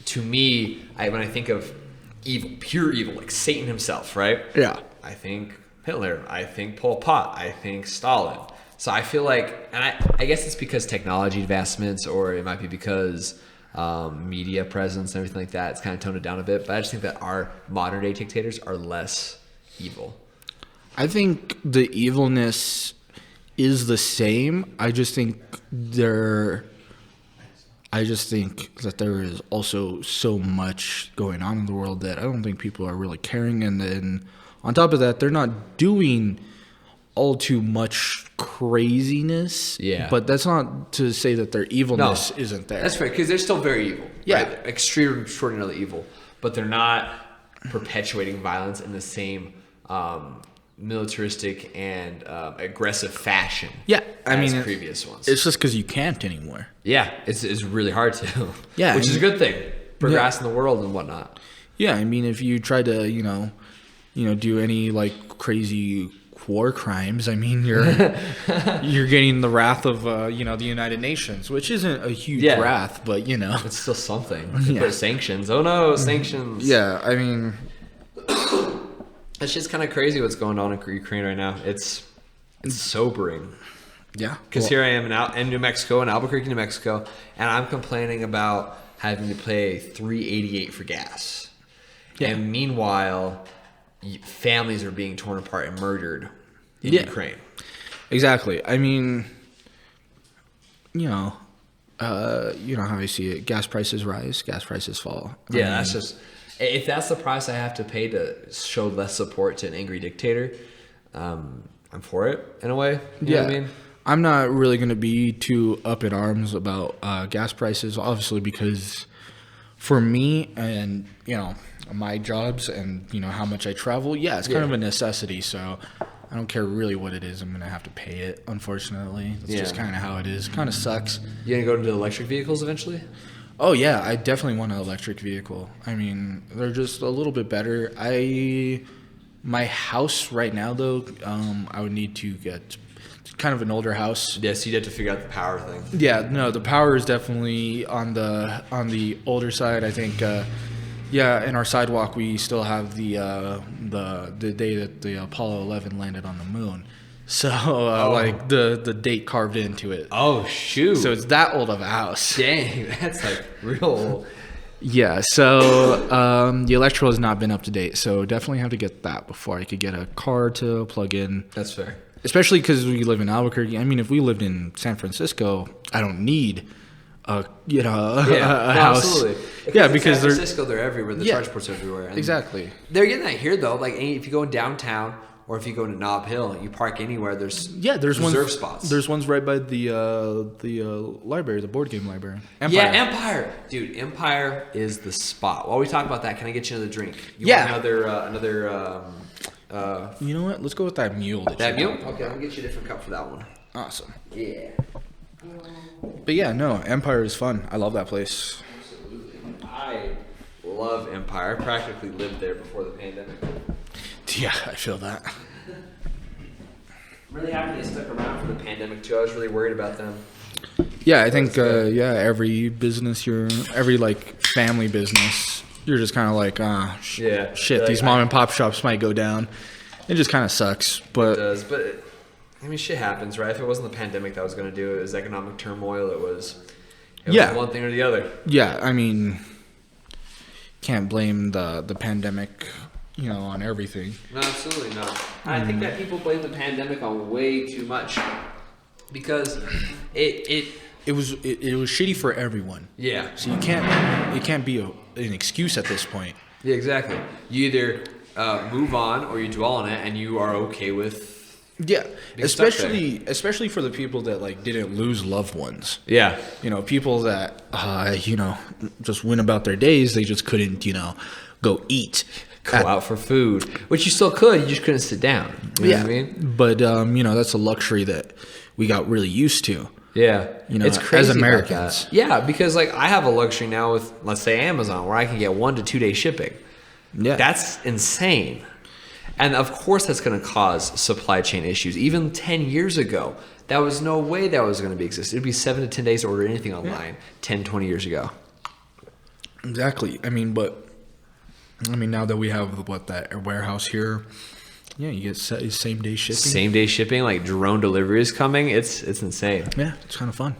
[SPEAKER 2] To me, when I think of evil, pure evil, like Satan himself, right?
[SPEAKER 1] Yeah.
[SPEAKER 2] I think Hitler. I think Pol Pot. I think Stalin. So I feel like, and I guess it's because technology advancements, or it might be because media presence and everything like that. It's kind of toned it down a bit. But I just think that our modern day dictators are less evil.
[SPEAKER 1] I think the evilness is the same. I just think that there is also so much going on in the world that I don't think people are really caring. And then on top of that, they're not doing all too much craziness.
[SPEAKER 2] Yeah.
[SPEAKER 1] But that's not to say that their evilness isn't there.
[SPEAKER 2] That's fair, because they're still very evil.
[SPEAKER 1] Yeah.
[SPEAKER 2] Right? Extraordinarily evil. But they're not perpetuating violence in the same militaristic and aggressive fashion.
[SPEAKER 1] Yeah, I mean,
[SPEAKER 2] previous ones.
[SPEAKER 1] It's just because you can't anymore.
[SPEAKER 2] Yeah, it's really hard to.
[SPEAKER 1] Yeah,
[SPEAKER 2] which is a good thing. Progress in the world and whatnot.
[SPEAKER 1] Yeah, I mean, if you try to, do any like crazy war crimes, I mean, you're getting the wrath of the United Nations, which isn't a huge wrath, but
[SPEAKER 2] it's still something. Put sanctions. Oh no, sanctions.
[SPEAKER 1] Yeah, I mean.
[SPEAKER 2] It's just kind of crazy what's going on in Ukraine right now. It's sobering.
[SPEAKER 1] Yeah.
[SPEAKER 2] Because here I am in New Mexico, in Albuquerque, New Mexico, and I'm complaining about having to pay $3.88 for gas. Yeah. And meanwhile, families are being torn apart and murdered in Ukraine. Exactly.
[SPEAKER 1] I mean, you know how I see it. Gas prices rise, gas prices fall.
[SPEAKER 2] Yeah, that's just... If that's the price I have to pay to show less support to an angry dictator, I'm for it in a way. You know what I mean?
[SPEAKER 1] I'm not really going to be too up in arms about gas prices, obviously, because for me and, my jobs and, how much I travel, it's kind of a necessity. So I don't care really what it is. I'm going to have to pay it, unfortunately. That's just kind of how it is. Kind of sucks.
[SPEAKER 2] You going to go into electric vehicles eventually?
[SPEAKER 1] Oh, yeah, I definitely want an electric vehicle. I mean, they're just a little bit better. My house right now, though, I would need to get kind of an older house.
[SPEAKER 2] Yeah, so you'd have to figure out the power thing.
[SPEAKER 1] Yeah, no, the power is definitely on the older side. I think, in our sidewalk, we still have the day that the Apollo 11 landed on the moon. So, like, the date carved into it.
[SPEAKER 2] Oh, shoot.
[SPEAKER 1] So it's that old of a house.
[SPEAKER 2] Dang, that's, like, real old.
[SPEAKER 1] Yeah, so the electrical has not been up to date. So definitely have to get that before I could get a car to plug in.
[SPEAKER 2] That's fair.
[SPEAKER 1] Especially because we live in Albuquerque. I mean, if we lived in San Francisco, I don't need a house.
[SPEAKER 2] Absolutely.
[SPEAKER 1] Because
[SPEAKER 2] San Francisco, they're everywhere. The charge ports everywhere. And
[SPEAKER 1] exactly.
[SPEAKER 2] They're getting that here, though. Like, if you go in downtown... Or if you go to Nob Hill, you park anywhere. There's reserve spots.
[SPEAKER 1] There's ones right by the library, the board game library.
[SPEAKER 2] Empire. Yeah, Empire, dude. Empire is the spot. While we talk about that, can I get you another drink? Want another.
[SPEAKER 1] You know what? Let's go with that mule.
[SPEAKER 2] That mule? Okay, I'm gonna get you a different cup for that one.
[SPEAKER 1] Awesome.
[SPEAKER 2] Yeah.
[SPEAKER 1] But yeah, no, Empire is fun. I love that place.
[SPEAKER 2] Absolutely. I love Empire. I practically lived there before the pandemic.
[SPEAKER 1] Yeah, I feel that.
[SPEAKER 2] I'm really happy they stuck around for the pandemic too. I was really worried about them.
[SPEAKER 1] Yeah, I think every business every like family business, you're just kind of like, shit, these mom and pop shops might go down. It just kind of sucks, but
[SPEAKER 2] it does. But I mean, shit happens, right? If it wasn't the pandemic that was going to do it, it was economic turmoil. It was one thing or the other.
[SPEAKER 1] Yeah, I mean, can't blame the pandemic. On everything.
[SPEAKER 2] No, absolutely not. I think that people blame the pandemic on way too much because it
[SPEAKER 1] was shitty for everyone.
[SPEAKER 2] Yeah.
[SPEAKER 1] So it can't be an excuse at this point.
[SPEAKER 2] Yeah, exactly. You either move on or you dwell on it, and you are okay with.
[SPEAKER 1] Yeah, especially for the people that like didn't lose loved ones.
[SPEAKER 2] Yeah.
[SPEAKER 1] People that just went about their days. They just couldn't go eat.
[SPEAKER 2] Go out for food, which you still could. You just couldn't sit down. You know what I mean?
[SPEAKER 1] But that's a luxury that we got really used to.
[SPEAKER 2] Yeah, it's crazy
[SPEAKER 1] as Americans.
[SPEAKER 2] Yeah, because like I have a luxury now with, let's say, Amazon, where I can get 1 to 2 day shipping. Yeah, that's insane. And of course, that's going to cause supply chain issues. Even 10 years ago, that was no way that was going to be exist. It'd be 7 to 10 days to order anything online. 10, 20 years ago.
[SPEAKER 1] Exactly. I mean, now that we have that warehouse here, you get same day shipping.
[SPEAKER 2] Same day shipping, like drone deliveries coming. It's insane.
[SPEAKER 1] Yeah, it's kind of fun.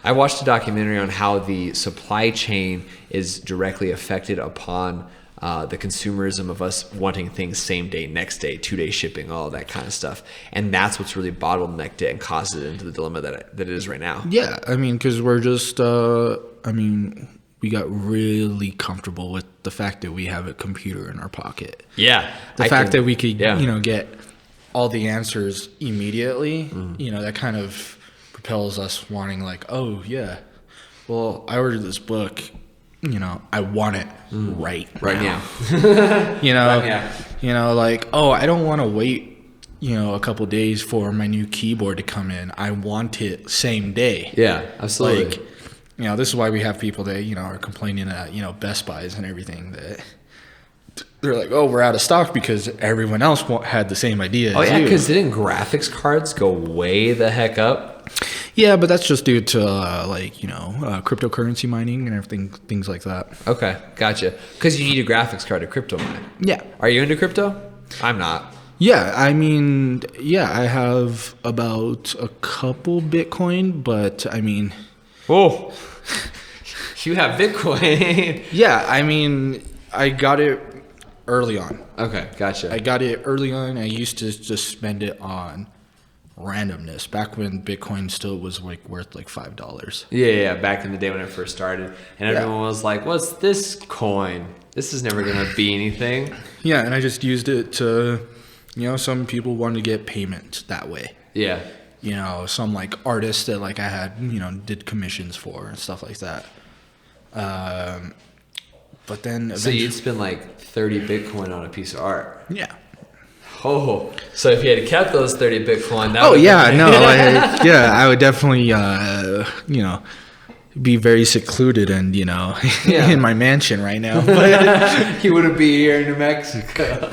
[SPEAKER 2] I watched a documentary on how the supply chain is directly affected upon the consumerism of us wanting things same day, next day, 2-day shipping, all that kind of stuff. And that's what's really bottlenecked it and caused it into the dilemma that it is right now.
[SPEAKER 1] Yeah, I mean, because we're just, we got really comfortable with the fact that we have a computer in our pocket.
[SPEAKER 2] Yeah.
[SPEAKER 1] The fact that we could, get all the answers immediately, that kind of propels us wanting like, oh, yeah, well, I ordered this book. I want it right now. Like, oh, I don't want to wait, a couple days for my new keyboard to come in. I want it same day.
[SPEAKER 2] Yeah, absolutely.
[SPEAKER 1] Like, this is why we have people that, are complaining at, Best Buys and everything that they're like, oh, we're out of stock because everyone else had the same idea.
[SPEAKER 2] Oh, yeah, because didn't graphics cards go way the heck up?
[SPEAKER 1] Yeah, but that's just due to cryptocurrency mining and everything, things like that.
[SPEAKER 2] Okay, gotcha. Because you need a graphics card to crypto mine.
[SPEAKER 1] Yeah.
[SPEAKER 2] Are you into crypto? I'm not.
[SPEAKER 1] Yeah, I mean, I have about a couple Bitcoin, but I mean...
[SPEAKER 2] Oh, you have Bitcoin.
[SPEAKER 1] Yeah, I mean, I got it early on.
[SPEAKER 2] Okay, gotcha.
[SPEAKER 1] I got it early on. I used to just spend it on randomness back when Bitcoin still was like worth like $5.
[SPEAKER 2] Yeah, back in the day when it first started, and everyone was like, "What's this coin? This is never gonna be anything."
[SPEAKER 1] Yeah, and I just used it to, some people wanted to get payment that way.
[SPEAKER 2] Yeah.
[SPEAKER 1] Some like artists that like I had, did commissions for and stuff like that. But then
[SPEAKER 2] so you'd spend like 30 Bitcoin on a piece of art.
[SPEAKER 1] Yeah.
[SPEAKER 2] Oh, so if you had kept those 30 Bitcoin, that
[SPEAKER 1] I would definitely, be very secluded and, in my mansion right now. But
[SPEAKER 2] you wouldn't be here in New Mexico.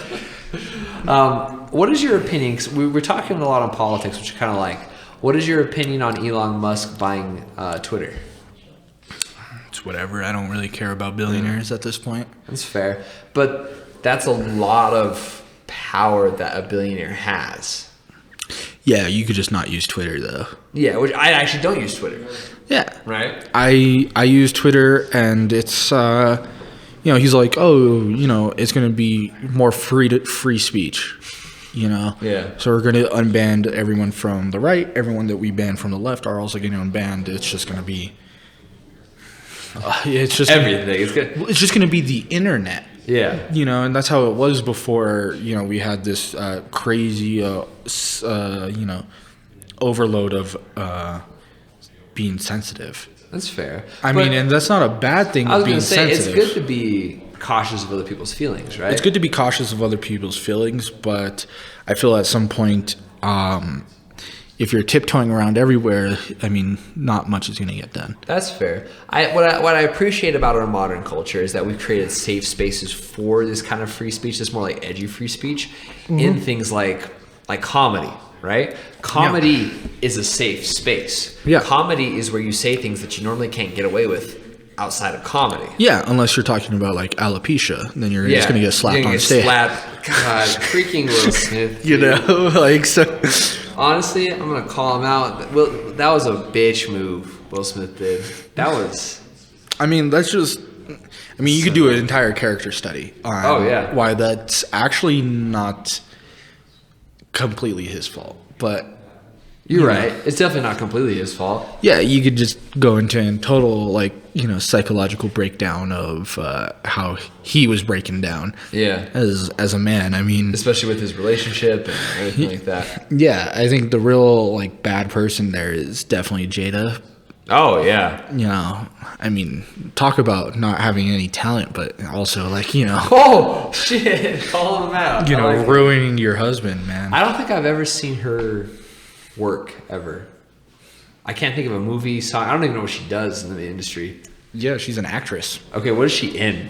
[SPEAKER 2] What is your opinion? 'Cause we were talking a lot on politics, which I kind of like. What is your opinion on Elon Musk buying Twitter?
[SPEAKER 1] It's whatever. I don't really care about billionaires at this point.
[SPEAKER 2] That's fair. But that's a lot of power that a billionaire has.
[SPEAKER 1] Yeah, you could just not use Twitter though.
[SPEAKER 2] Yeah, which I actually don't use Twitter.
[SPEAKER 1] Yeah.
[SPEAKER 2] Right?
[SPEAKER 1] I use Twitter and it's he's like, "Oh, it's going to be more free speech."
[SPEAKER 2] Yeah.
[SPEAKER 1] So we're going to unban everyone from the right. Everyone that we ban from the left are also getting unbanned. It's just going to be it's just
[SPEAKER 2] everything.
[SPEAKER 1] It's just going to be the internet.
[SPEAKER 2] Yeah.
[SPEAKER 1] And that's how it was before, we had this crazy, overload of being sensitive.
[SPEAKER 2] That's fair.
[SPEAKER 1] I mean, and that's not a bad thing.
[SPEAKER 2] I was going to say,
[SPEAKER 1] sensitive.
[SPEAKER 2] it's good to be cautious of other people's feelings, right?
[SPEAKER 1] It's good to be cautious of other people's feelings, but I feel at some point, if you're tiptoeing around everywhere, I mean, not much is going to get done.
[SPEAKER 2] That's fair. What I appreciate about our modern culture is that we've created safe spaces for this kind of free speech, this more like edgy free speech, in things like comedy, right? Comedy is a safe space.
[SPEAKER 1] Yeah.
[SPEAKER 2] Comedy is where you say things that you normally can't get away with outside of comedy.
[SPEAKER 1] Yeah, unless you're talking about like alopecia, then you're just going to get slapped on stage.
[SPEAKER 2] God, freaking Will Smith.
[SPEAKER 1] So.
[SPEAKER 2] Honestly, I'm going to call him out. That was a bitch move Will Smith did. That was...
[SPEAKER 1] I mean, that's just... I mean, you could do an entire character study on why that's actually not completely his fault. But...
[SPEAKER 2] You're right. It's definitely not completely his fault.
[SPEAKER 1] Yeah, you could just go into a total, psychological breakdown of how he was breaking down.
[SPEAKER 2] Yeah.
[SPEAKER 1] As a man, I mean...
[SPEAKER 2] Especially with his relationship and everything like that.
[SPEAKER 1] Yeah, I think the real, bad person there is definitely Jada.
[SPEAKER 2] Oh, yeah.
[SPEAKER 1] I mean, talk about not having any talent, but also,
[SPEAKER 2] Oh, shit. Call him out.
[SPEAKER 1] Ruining your husband, man.
[SPEAKER 2] I don't think I've ever seen her... work ever. I can't think of a movie song. I don't even know what she does in the industry.
[SPEAKER 1] Yeah, she's an actress.
[SPEAKER 2] Okay, what is she in?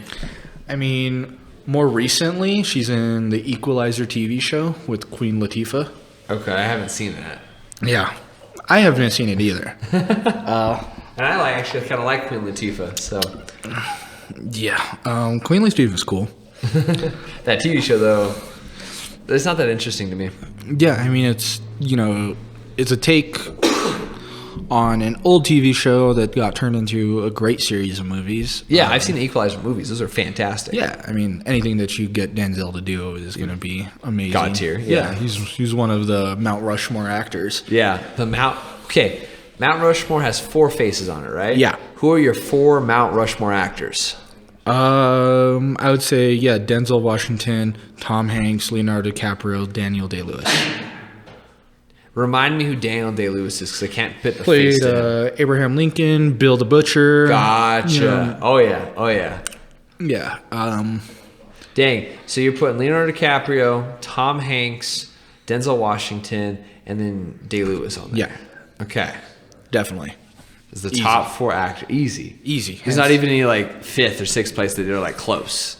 [SPEAKER 1] I mean, more recently, she's in the Equalizer TV show with Queen Latifah.
[SPEAKER 2] Okay, I haven't seen that.
[SPEAKER 1] Yeah, I haven't seen it either.
[SPEAKER 2] And I actually kind of like Queen Latifah, so.
[SPEAKER 1] Yeah, Queen Latifah's cool.
[SPEAKER 2] That TV show, though, it's not that interesting to me.
[SPEAKER 1] Yeah, I mean, it's, it's a take on an old TV show that got turned into a great series of movies.
[SPEAKER 2] Yeah, I've seen the Equalizer movies. Those are fantastic.
[SPEAKER 1] Yeah, I mean, anything that you get Denzel to do is going to be amazing.
[SPEAKER 2] God tier.
[SPEAKER 1] Yeah, he's one of the Mount Rushmore actors.
[SPEAKER 2] Yeah, Mount Rushmore has 4 faces on it, right?
[SPEAKER 1] Yeah.
[SPEAKER 2] Who are your 4 Mount Rushmore actors?
[SPEAKER 1] I would say, Denzel Washington, Tom Hanks, Leonardo DiCaprio, Daniel Day-Lewis.
[SPEAKER 2] Remind me who Daniel Day-Lewis is, because I can't fit the
[SPEAKER 1] Played
[SPEAKER 2] face to him.
[SPEAKER 1] Abraham Lincoln, Bill the Butcher.
[SPEAKER 2] Gotcha. Oh, yeah.
[SPEAKER 1] Yeah.
[SPEAKER 2] Dang. So you're putting Leonardo DiCaprio, Tom Hanks, Denzel Washington, and then Day-Lewis on there.
[SPEAKER 1] Yeah.
[SPEAKER 2] Okay.
[SPEAKER 1] Definitely.
[SPEAKER 2] Is the top 4 actors. Easy. There's not even any, 5th or 6th place that they're, close.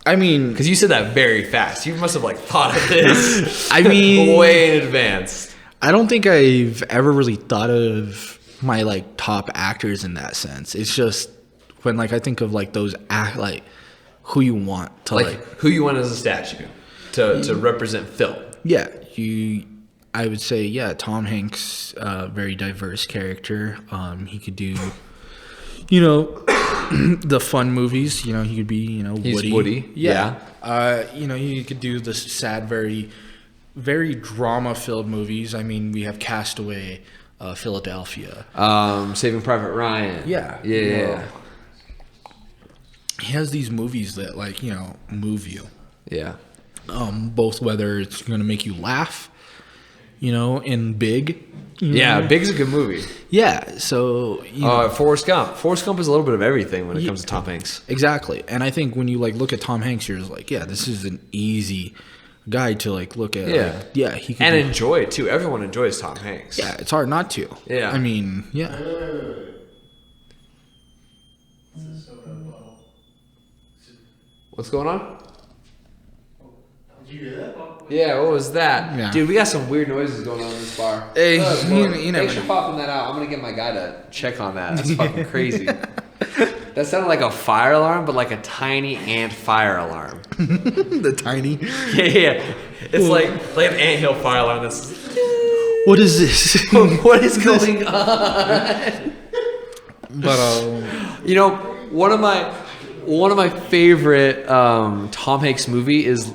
[SPEAKER 1] I mean...
[SPEAKER 2] Because you said that very fast. You must have, thought of this
[SPEAKER 1] I mean...
[SPEAKER 2] way in advance.
[SPEAKER 1] I don't think I've ever really thought of my, top actors in that sense. It's just when, I think of, those who you want to,
[SPEAKER 2] who you want as a statue to represent film.
[SPEAKER 1] Yeah. I would say, Tom Hanks, very diverse character. He could do, the fun movies. He could be,
[SPEAKER 2] He's
[SPEAKER 1] Woody.
[SPEAKER 2] Woody. Yeah.
[SPEAKER 1] He could do the sad, very, very drama-filled movies. I mean, we have Castaway, Philadelphia.
[SPEAKER 2] Saving Private Ryan.
[SPEAKER 1] Yeah.
[SPEAKER 2] Yeah.
[SPEAKER 1] He has these movies that, move you.
[SPEAKER 2] Yeah.
[SPEAKER 1] Both whether it's going to make you laugh, in Big.
[SPEAKER 2] Big's a good movie.
[SPEAKER 1] Yeah, so...
[SPEAKER 2] Forrest Gump. Forrest Gump is a little bit of everything when it comes to Tom Hanks.
[SPEAKER 1] Exactly. And I think when you, look at Tom Hanks, you're just this is an easy guy to, look at. He can
[SPEAKER 2] enjoy it, too. Everyone enjoys Tom Hanks.
[SPEAKER 1] Yeah, it's hard not to.
[SPEAKER 2] Yeah.
[SPEAKER 1] I mean, yeah.
[SPEAKER 2] What's going on?
[SPEAKER 3] Did you hear that?
[SPEAKER 2] Yeah, what was that?
[SPEAKER 1] Yeah.
[SPEAKER 2] Dude, we got some weird noises going on in this bar.
[SPEAKER 1] Hey, you never
[SPEAKER 2] Thanks for
[SPEAKER 1] know.
[SPEAKER 2] popping that out. I'm going to get my guy to check on that. That's fucking crazy. That sounded like a fire alarm, but like a tiny ant fire alarm.
[SPEAKER 1] The tiny...
[SPEAKER 2] Yeah. It's like an anthill fire alarm that's...
[SPEAKER 1] What is this?
[SPEAKER 2] What is going on?
[SPEAKER 1] But,
[SPEAKER 2] one of my favorite Tom Hanks movie is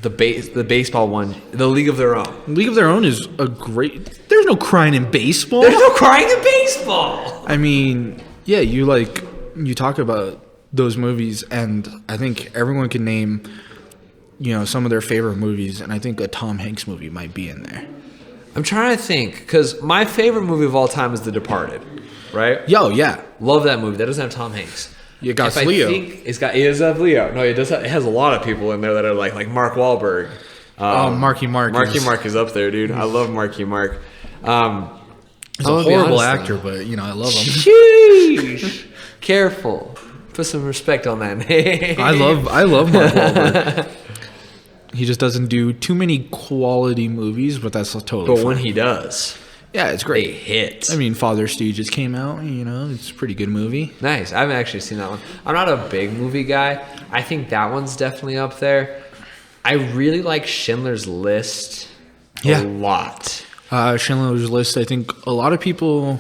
[SPEAKER 2] the baseball one, The League of Their Own.
[SPEAKER 1] League of Their Own is a great... There's no crying in baseball.
[SPEAKER 2] There's no crying in baseball.
[SPEAKER 1] I mean, yeah, you talk about those movies, and I think everyone can name, some of their favorite movies, and I think a Tom Hanks movie might be in there.
[SPEAKER 2] I'm trying to think, because my favorite movie of all time is The Departed, right?
[SPEAKER 1] Yo, yeah.
[SPEAKER 2] Love that movie. That doesn't have Tom Hanks.
[SPEAKER 1] You got
[SPEAKER 2] If
[SPEAKER 1] Leo.
[SPEAKER 2] It does have Leo. No, it does. It has a lot of people in there that are like Mark Wahlberg.
[SPEAKER 1] Marky Mark.
[SPEAKER 2] Marky Mark is up there, dude. I love Marky Mark.
[SPEAKER 1] He's a horrible actor, but I love him.
[SPEAKER 2] Sheesh. Careful. Put some respect on that name.
[SPEAKER 1] I love Mark Wahlberg. He just doesn't do too many quality movies, but that's totally
[SPEAKER 2] But
[SPEAKER 1] fine.
[SPEAKER 2] when he does,
[SPEAKER 1] yeah, it's
[SPEAKER 2] they
[SPEAKER 1] great.
[SPEAKER 2] hit.
[SPEAKER 1] I mean, Father Stooges came out. It's a pretty good movie.
[SPEAKER 2] Nice. I haven't actually seen that one. I'm not a big movie guy. I think that one's definitely up there. I really like Schindler's List a lot.
[SPEAKER 1] Schindler's List. I think a lot of people.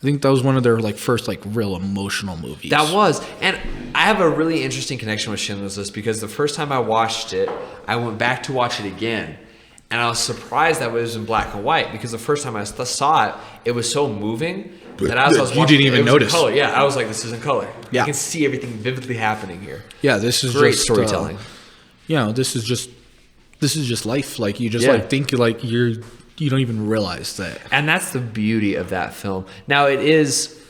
[SPEAKER 1] I think that was one of their first real emotional movies.
[SPEAKER 2] That was. And I have a really interesting connection with Schindler's List because the first time I watched it, I went back to watch it again. And I was surprised that it was in black and white because the first time I saw it, it was so moving that as I was
[SPEAKER 1] You
[SPEAKER 2] watching
[SPEAKER 1] didn't even
[SPEAKER 2] it was
[SPEAKER 1] notice.
[SPEAKER 2] in color. Yeah, I was like, this is in color.
[SPEAKER 1] Yeah.
[SPEAKER 2] You can see everything vividly happening here.
[SPEAKER 1] Yeah, this is
[SPEAKER 2] Great
[SPEAKER 1] just
[SPEAKER 2] storytelling.
[SPEAKER 1] This is just life. You just think you don't even realize that.
[SPEAKER 2] And that's the beauty of that film. Now it is.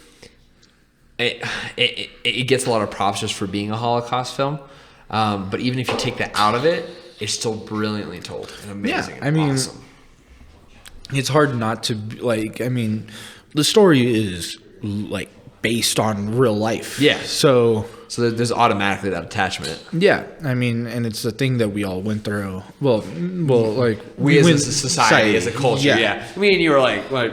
[SPEAKER 2] It gets a lot of props just for being a Holocaust film, but even if you take that out of it, it's still brilliantly told and amazing.
[SPEAKER 1] Yeah, I mean,
[SPEAKER 2] awesome.
[SPEAKER 1] It's hard not to the story is based on real life.
[SPEAKER 2] Yeah.
[SPEAKER 1] So
[SPEAKER 2] there's automatically that attachment.
[SPEAKER 1] yeah, I mean, and it's the thing that we all went through. Well,
[SPEAKER 2] We as a society, as a culture, yeah. I mean, you were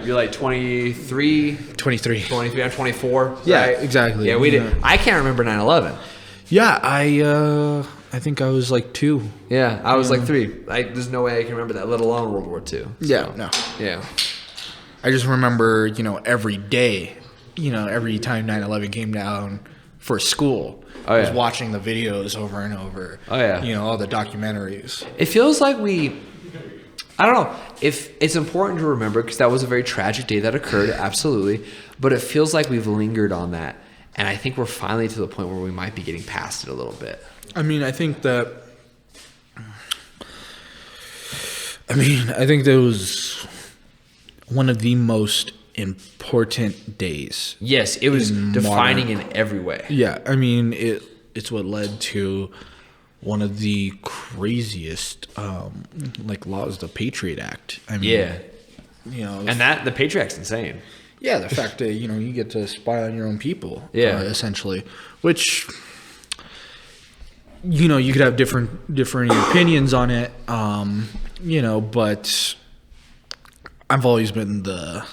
[SPEAKER 2] you're 23?
[SPEAKER 1] 23.
[SPEAKER 2] 23, I'm 24.
[SPEAKER 1] Yeah,
[SPEAKER 2] right?
[SPEAKER 1] exactly.
[SPEAKER 2] Yeah, we did. I can't remember 9/11.
[SPEAKER 1] Yeah, I think I was 2.
[SPEAKER 2] Yeah, I was 3. There's no way I can remember that, let alone World War II.
[SPEAKER 1] Yeah, no.
[SPEAKER 2] Yeah.
[SPEAKER 1] I just remember, every day, every time 9/11 came down for school, I was watching the videos over and over.
[SPEAKER 2] Oh, yeah.
[SPEAKER 1] All the documentaries.
[SPEAKER 2] It feels like I don't know if it's important to remember because that was a very tragic day that occurred, absolutely. But it feels like we've lingered on that. And I think we're finally to the point where we might be getting past it a little bit.
[SPEAKER 1] I think that was one of the most important days.
[SPEAKER 2] Yes, it was defining in every way.
[SPEAKER 1] Yeah, it's what led to one of the craziest laws, the Patriot Act.
[SPEAKER 2] And the Patriot Act's insane.
[SPEAKER 1] Yeah, the fact that you get to spy on your own people.
[SPEAKER 2] Yeah,
[SPEAKER 1] essentially, which you could have different opinions on it. But I've always been the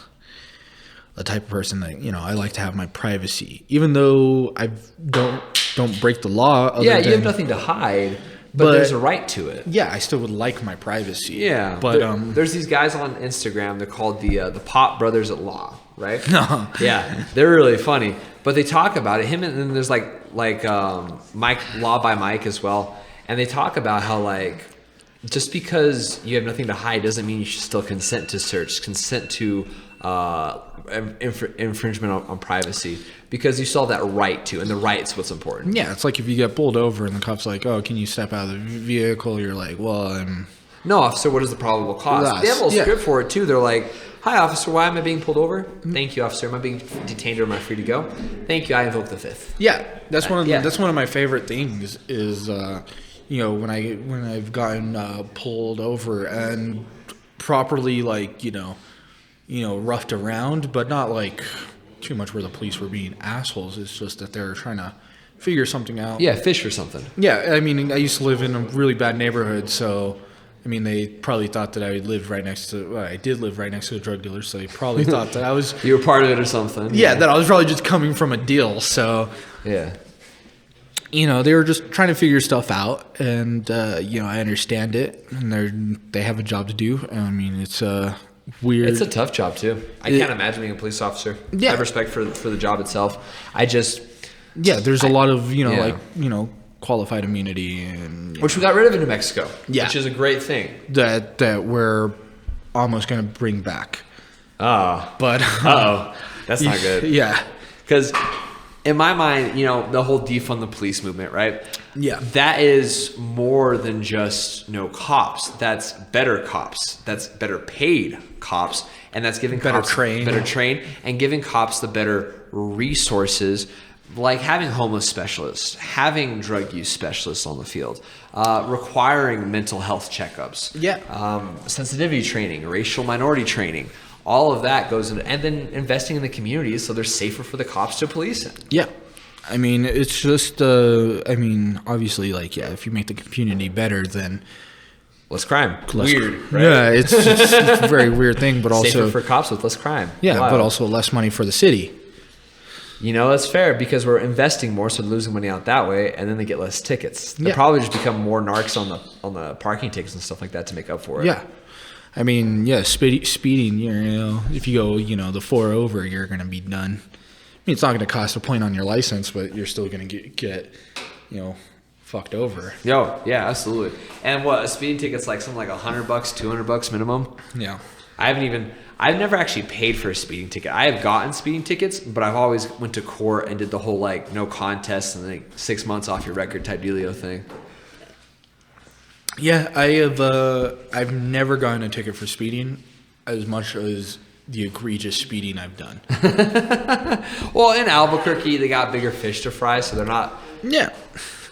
[SPEAKER 1] type of person that I like to have my privacy, even though I don't break the law.
[SPEAKER 2] You have nothing to hide, but there's a right to it.
[SPEAKER 1] Yeah, I still would like my privacy.
[SPEAKER 2] Yeah, but there's these guys on Instagram. They're called the Pop Brothers at Law, right?
[SPEAKER 1] No.
[SPEAKER 2] Yeah, they're really funny. But they talk about it. Him and then there's like Mike, Law by Mike as well, and they talk about how just because you have nothing to hide doesn't mean you should still consent to search, consent to infringement on privacy, because you still have that right to, and the right's what's important.
[SPEAKER 1] Yeah, it's like if you get pulled over and the cop's like, "Oh, can you step out of the vehicle?" You're like, "Well,
[SPEAKER 2] No, officer, what is the probable cause?" They have a little script for it too. They're like, "Hi, officer, why am I being pulled over?" "Thank you, officer. Am I being detained or am I free to go?" "Thank you, I invoke the fifth."
[SPEAKER 1] Yeah, that's one of my favorite things is when I've gotten pulled over and properly roughed around, but not too much where the police were being assholes. It's just that they're trying to figure something out.
[SPEAKER 2] Yeah, fish or something.
[SPEAKER 1] Yeah, I used to live in a really bad neighborhood, so they probably thought that I lived right next to. Well, I did live right next to a drug dealer, so they probably thought that I was.
[SPEAKER 2] You were part of it or something.
[SPEAKER 1] Yeah, that I was probably just coming from a deal. So
[SPEAKER 2] yeah.
[SPEAKER 1] They were just trying to figure stuff out, and I understand it, and they have a job to do. It's weird.
[SPEAKER 2] It's a tough job too. I can't imagine being a police officer.
[SPEAKER 1] Yeah.
[SPEAKER 2] I have respect for the job itself.
[SPEAKER 1] There's a lot of qualified immunity, and
[SPEAKER 2] which we got rid of in New Mexico.
[SPEAKER 1] Yeah.
[SPEAKER 2] Which is a great thing.
[SPEAKER 1] That we're almost going to bring back. But
[SPEAKER 2] that's not good.
[SPEAKER 1] Yeah,
[SPEAKER 2] because in my mind, the whole defund the police movement, right?
[SPEAKER 1] Yeah.
[SPEAKER 2] That is more than just cops. That's better cops. That's better paid cops. And that's giving
[SPEAKER 1] better
[SPEAKER 2] cops
[SPEAKER 1] trained,
[SPEAKER 2] and giving cops the better resources, like having homeless specialists, having drug use specialists on the field, requiring mental health checkups, sensitivity training, racial minority training. All of that goes into, and then investing in the communities so they're safer for the cops to police it.
[SPEAKER 1] Yeah. It's just, obviously, if you make the community better, then
[SPEAKER 2] less crime. Weird, right?
[SPEAKER 1] Yeah, it's a very weird thing, but also
[SPEAKER 2] safer for cops with less crime.
[SPEAKER 1] Yeah, but also less money for the city.
[SPEAKER 2] That's fair because we're investing more, so they're losing money out that way, and then they get less tickets. They probably just become more narcs on the parking tickets and stuff like that to make up for it.
[SPEAKER 1] Yeah. Speeding, if you go, the 4 over, you're going to be done. It's not going to cost a point on your license, but you're still going to get fucked over.
[SPEAKER 2] Yeah, absolutely. And what, a speeding ticket's something like $100, $200 minimum?
[SPEAKER 1] Yeah.
[SPEAKER 2] I've never actually paid for a speeding ticket. I have gotten speeding tickets, but I've always went to court and did the whole no contest and 6 months off your record type dealio thing.
[SPEAKER 1] Yeah, I've never gotten a ticket for speeding as much as the egregious speeding I've done.
[SPEAKER 2] Well, in Albuquerque, they got bigger fish to fry, so they're not.
[SPEAKER 1] Yeah.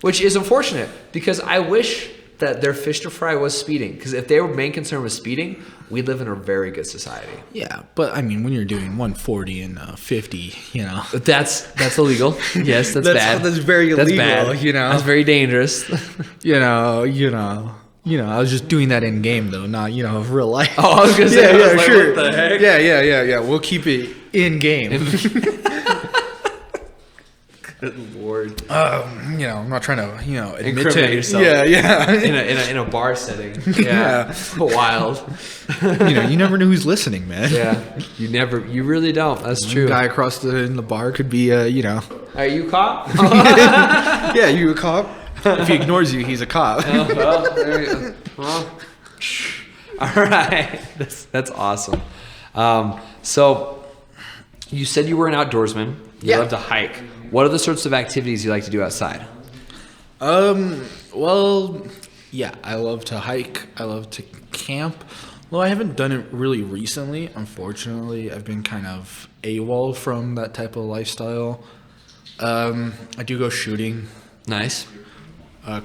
[SPEAKER 2] Which is unfortunate because I wish that their fish to fry was speeding. Because if their main concern was speeding, we live in a very good society.
[SPEAKER 1] Yeah, but when you're doing 140 and 50,
[SPEAKER 2] That's illegal. Yes, that's bad.
[SPEAKER 1] That's very illegal.
[SPEAKER 2] That's bad. That's very dangerous.
[SPEAKER 1] I was just doing that in game though, not real life.
[SPEAKER 2] Oh, I was gonna say,
[SPEAKER 1] sure.
[SPEAKER 2] What the heck?
[SPEAKER 1] Yeah. We'll keep it in game.
[SPEAKER 2] Good Lord.
[SPEAKER 1] I'm not trying to, admit
[SPEAKER 2] Incriminate
[SPEAKER 1] to
[SPEAKER 2] yourself.
[SPEAKER 1] Yeah.
[SPEAKER 2] In a bar setting. Yeah. Wild.
[SPEAKER 1] You never know who's listening, man.
[SPEAKER 2] Yeah. You really don't. That's true.
[SPEAKER 1] Guy across in the bar could be,
[SPEAKER 2] Are you a cop?
[SPEAKER 1] Yeah, you a cop? If he ignores you, he's a cop.
[SPEAKER 2] Well, there you go. Well, all right. That's awesome. So you said you were an outdoorsman. You love to hike. What are the sorts of activities you like to do outside?
[SPEAKER 1] Well, yeah, I love to hike. I love to camp. Well, I haven't done it really recently. Unfortunately, I've been kind of AWOL from that type of lifestyle. I do go shooting.
[SPEAKER 2] Nice.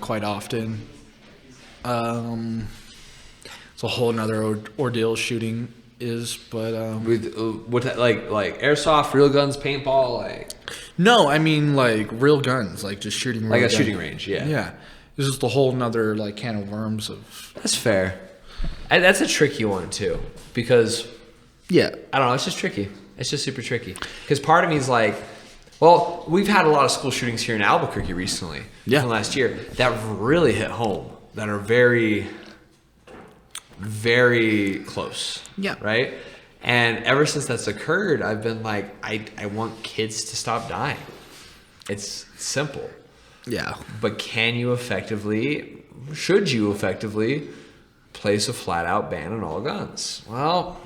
[SPEAKER 1] Quite often. It's a whole nother ordeal shooting is, but
[SPEAKER 2] With like airsoft, real guns, paintball, like
[SPEAKER 1] no, I mean like real guns, like just shooting real
[SPEAKER 2] like a
[SPEAKER 1] guns.
[SPEAKER 2] shooting range. Yeah.
[SPEAKER 1] Yeah, this is the whole nother like can of worms of.
[SPEAKER 2] That's fair. And that's a tricky one too, because
[SPEAKER 1] Yeah,
[SPEAKER 2] I don't know. It's just tricky. It's just super tricky. Because part of me is like, well, we've had a lot of school shootings here in Albuquerque recently.
[SPEAKER 1] Yeah.
[SPEAKER 2] From last year that really hit home. That are very, very close.
[SPEAKER 1] Yeah.
[SPEAKER 2] Right. And ever since that's occurred, I've been like, I want kids to stop dying. It's simple.
[SPEAKER 1] yeah,
[SPEAKER 2] But should you effectively place a flat out ban on all guns? Well,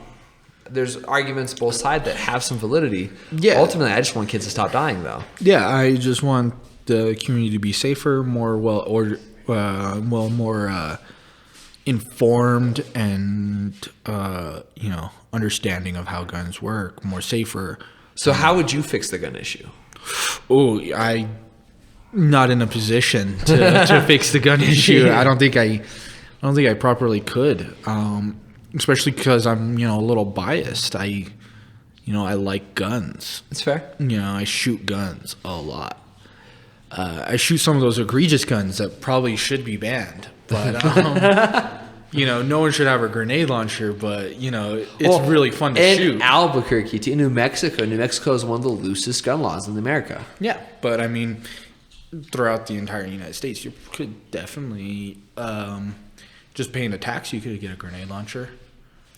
[SPEAKER 2] there's arguments both sides that have some validity.
[SPEAKER 1] Yeah.
[SPEAKER 2] Ultimately, I just want kids to stop dying, though.
[SPEAKER 1] yeah. I just want the community to be safer, more more informed, and understanding of how guns work, more safer.
[SPEAKER 2] So, how would you fix the gun issue?
[SPEAKER 1] Oh, I'm not in a position to fix the gun issue. I don't think I properly could. Especially because I'm, a little biased. I like guns.
[SPEAKER 2] It's fair.
[SPEAKER 1] I shoot guns a lot. I shoot some of those egregious guns that probably should be banned. But, no one should have a grenade launcher, but, it's really fun to shoot.
[SPEAKER 2] In Albuquerque, to New Mexico. New Mexico is one of the loosest gun laws in America.
[SPEAKER 1] Yeah, but I mean, throughout the entire United States, you could definitely, just paying a tax, you could get a grenade launcher.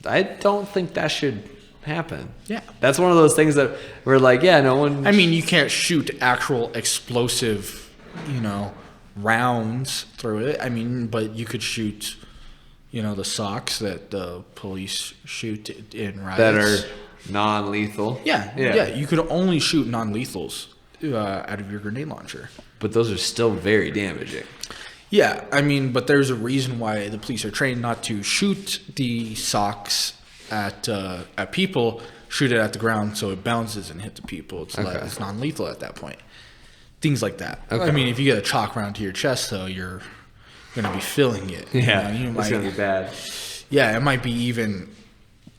[SPEAKER 2] I don't think that should happen.
[SPEAKER 1] Yeah.
[SPEAKER 2] That's one of those things that we're like, yeah, no one...
[SPEAKER 1] I mean, you can't shoot actual explosive, rounds through it. I mean, but you could shoot, the socks that the police shoot in riots.
[SPEAKER 2] that are non-lethal.
[SPEAKER 1] Yeah. You could only shoot non-lethals out of your grenade launcher.
[SPEAKER 2] But those are still very damaging.
[SPEAKER 1] Yeah, I mean, but there's a reason why the police are trained not to shoot the socks at people. Shoot it at the ground so it bounces and hit the people. It's it's non-lethal at that point. Things like that.
[SPEAKER 2] Okay.
[SPEAKER 1] I mean, if you get a chalk round to your chest, though, you're going to be feeling it.
[SPEAKER 2] Yeah,
[SPEAKER 1] it's
[SPEAKER 2] it's going to be bad.
[SPEAKER 1] Yeah, it might be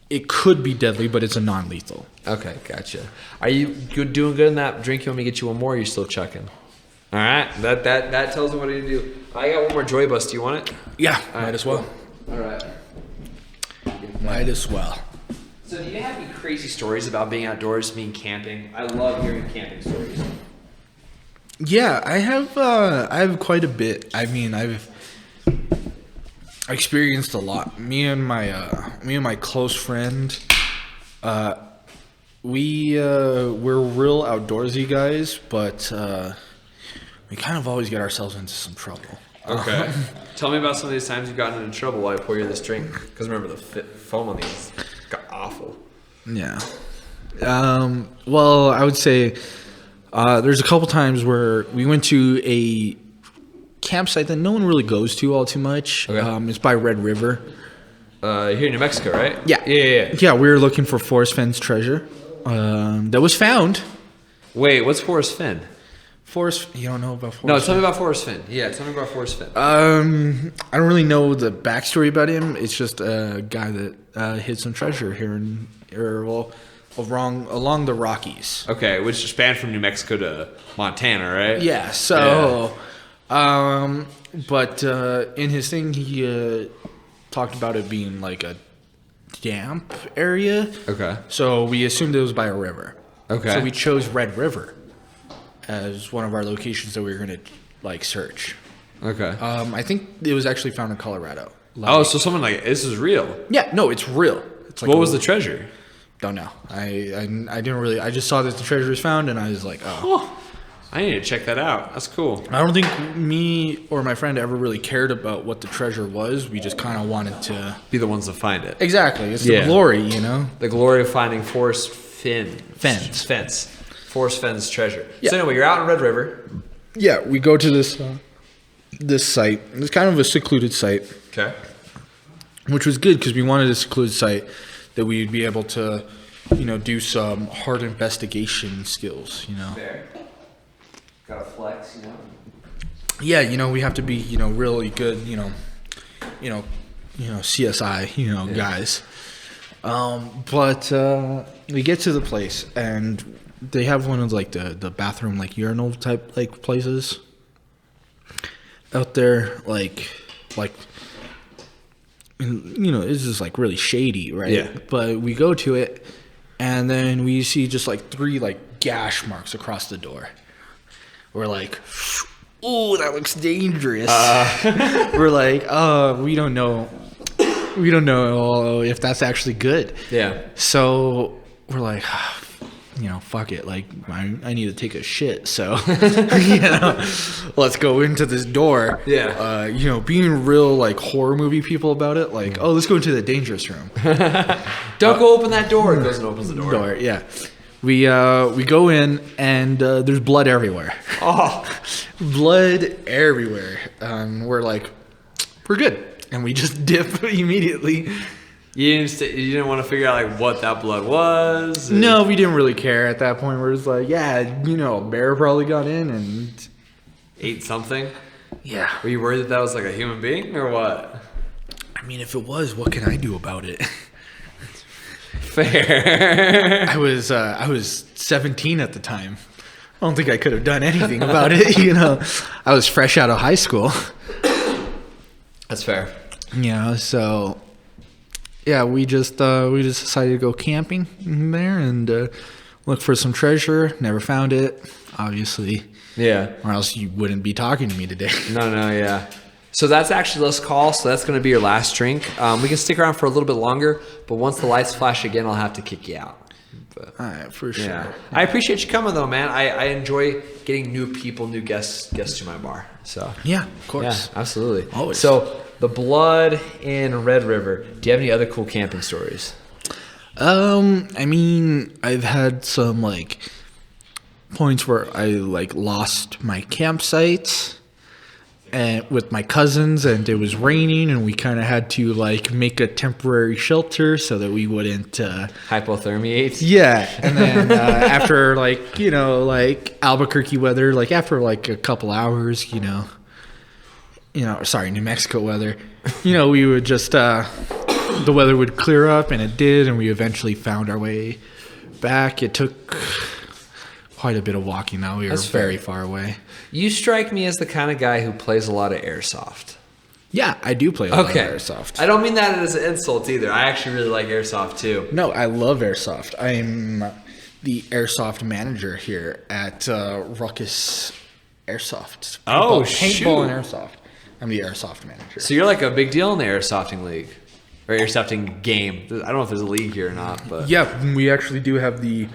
[SPEAKER 1] it could be deadly, but it's a non-lethal.
[SPEAKER 2] Okay, gotcha. Are you doing good in that drink? You want me to get you one more, or are you still chucking? All right, that tells me what I need to do. I got one more Joy Bus. Do you want it?
[SPEAKER 1] Yeah, might as well.
[SPEAKER 2] All right.
[SPEAKER 1] Might as well.
[SPEAKER 2] So do you have any crazy stories about being outdoors, being camping? I love hearing camping stories.
[SPEAKER 1] Yeah, I have quite a bit. I mean, I've experienced a lot. Me and my close friend, we're real outdoorsy guys, but we kind of always get ourselves into some trouble.
[SPEAKER 2] Okay. Tell me about some of these times you've gotten into trouble while I pour you this drink. Because remember, the foam on these got awful.
[SPEAKER 1] Yeah. Well, I would say there's a couple times where we went to a campsite that no one really goes to all too much.
[SPEAKER 2] Okay.
[SPEAKER 1] It's by Red River.
[SPEAKER 2] Here in New Mexico, right?
[SPEAKER 1] Yeah.
[SPEAKER 2] Yeah.
[SPEAKER 1] Yeah, we were looking for Forrest Finn's treasure that was found.
[SPEAKER 2] Wait, what's Forrest Finn?
[SPEAKER 1] You don't know about Forrest?
[SPEAKER 2] No, tell me about Forrest Finn. Yeah, tell me about Forrest Finn.
[SPEAKER 1] I don't really know the backstory about him. It's just a guy that hid some treasure here along the Rockies.
[SPEAKER 2] Okay, which spanned from New Mexico to Montana, right?
[SPEAKER 1] Yeah. So, but in his thing, he talked about it being like a damp area.
[SPEAKER 2] Okay.
[SPEAKER 1] So we assumed it was by a river.
[SPEAKER 2] Okay.
[SPEAKER 1] So we chose Red River. as one of our locations that we were gonna like search.
[SPEAKER 2] Okay.
[SPEAKER 1] I think it was actually found in Colorado.
[SPEAKER 2] Oh, so someone like this is real.
[SPEAKER 1] Yeah, no, it's real. It's like
[SPEAKER 2] What was the treasure?
[SPEAKER 1] Don't know. I didn't really. I just saw that the treasure was found, and I was like, oh.
[SPEAKER 2] Oh, I need to check that out. That's cool.
[SPEAKER 1] I don't think me or my friend ever really cared about what the treasure was. We just kind of wanted to
[SPEAKER 2] Be the ones to find it.
[SPEAKER 1] exactly. It's
[SPEAKER 2] Yeah.
[SPEAKER 1] the glory, you know.
[SPEAKER 2] The glory of finding Forrest
[SPEAKER 1] Fenn's.
[SPEAKER 2] Forrest Fenn's treasure.
[SPEAKER 1] Yeah.
[SPEAKER 2] So anyway, you're out in Red River.
[SPEAKER 1] Yeah, we go to this site. It's kind of a secluded site,
[SPEAKER 2] Okay.
[SPEAKER 1] which was good because we wanted a secluded site that we'd be able to, do some hard investigation skills.
[SPEAKER 2] Fair. Got to flex,
[SPEAKER 1] Yeah, we have to be, really good, CSI, guys. But we get to the place and they have one of like the bathroom like urinal type like places out there, like it's just like really shady, right?
[SPEAKER 2] Yeah.
[SPEAKER 1] But we go to it and then we see just like 3 like gash marks across the door. We're like, ooh, that looks dangerous. We're like, we don't know if that's actually good.
[SPEAKER 2] Yeah.
[SPEAKER 1] So we're like, fuck it. Like, I need to take a shit. So, let's go into this door.
[SPEAKER 2] Yeah.
[SPEAKER 1] Being real like horror movie people about it. Like, oh, let's go into the dangerous room.
[SPEAKER 2] Don't go open that door. It goes and opens the door.
[SPEAKER 1] Yeah. We go in and there's blood everywhere.
[SPEAKER 2] Oh.
[SPEAKER 1] Blood everywhere. We're like, we're good. And we just dip immediately.
[SPEAKER 2] You didn't want to figure out like what that blood was?
[SPEAKER 1] No, we didn't really care at that point. We're just like, yeah, a bear probably got in and
[SPEAKER 2] ate something?
[SPEAKER 1] yeah.
[SPEAKER 2] Were you worried that was like a human being or what?
[SPEAKER 1] I mean, if it was, what can I do about it?
[SPEAKER 2] Fair.
[SPEAKER 1] I was 17 at the time. I don't think I could have done anything about it. I was fresh out of high school.
[SPEAKER 2] That's fair.
[SPEAKER 1] So yeah, we just decided to go camping in there and look for some treasure. Never found it, obviously.
[SPEAKER 2] Yeah.
[SPEAKER 1] Or else you wouldn't be talking to me today.
[SPEAKER 2] No, yeah. So that's actually last call. So that's going to be your last drink. We can stick around for a little bit longer, but once the lights flash again, I'll have to kick you out. But,
[SPEAKER 1] All right, for sure.
[SPEAKER 2] yeah. I appreciate you coming though, man. I enjoy getting new people, new guests to my bar. So
[SPEAKER 1] Yeah, of course.
[SPEAKER 2] yeah, absolutely.
[SPEAKER 1] Always.
[SPEAKER 2] So the blood in Red River. Do you have any other cool camping stories?
[SPEAKER 1] I mean, I've had some like points where I like lost my campsite and with my cousins and it was raining and we kind of had to like make a temporary shelter so that we wouldn't
[SPEAKER 2] Hypothermia.
[SPEAKER 1] yeah. And then after like like Albuquerque weather, like after like a couple hours, sorry, New Mexico weather, we would just the weather would clear up, and it did, and we eventually found our way back. It took quite a bit of walking now. We were
[SPEAKER 2] That's fair.
[SPEAKER 1] very far away.
[SPEAKER 2] You strike me as the kind of guy who plays a lot of airsoft.
[SPEAKER 1] Yeah, I do play a lot of airsoft.
[SPEAKER 2] I don't mean that as an insult either. I actually really like airsoft too.
[SPEAKER 1] No, I love airsoft. I'm the airsoft manager here at Ruckus Airsoft.
[SPEAKER 2] Oh,
[SPEAKER 1] Paintball and airsoft. I'm the airsoft manager.
[SPEAKER 2] So you're like a big deal in the airsofting league. Or airsofting game. I don't know if there's a league here or not, but
[SPEAKER 1] Yeah, we actually do have the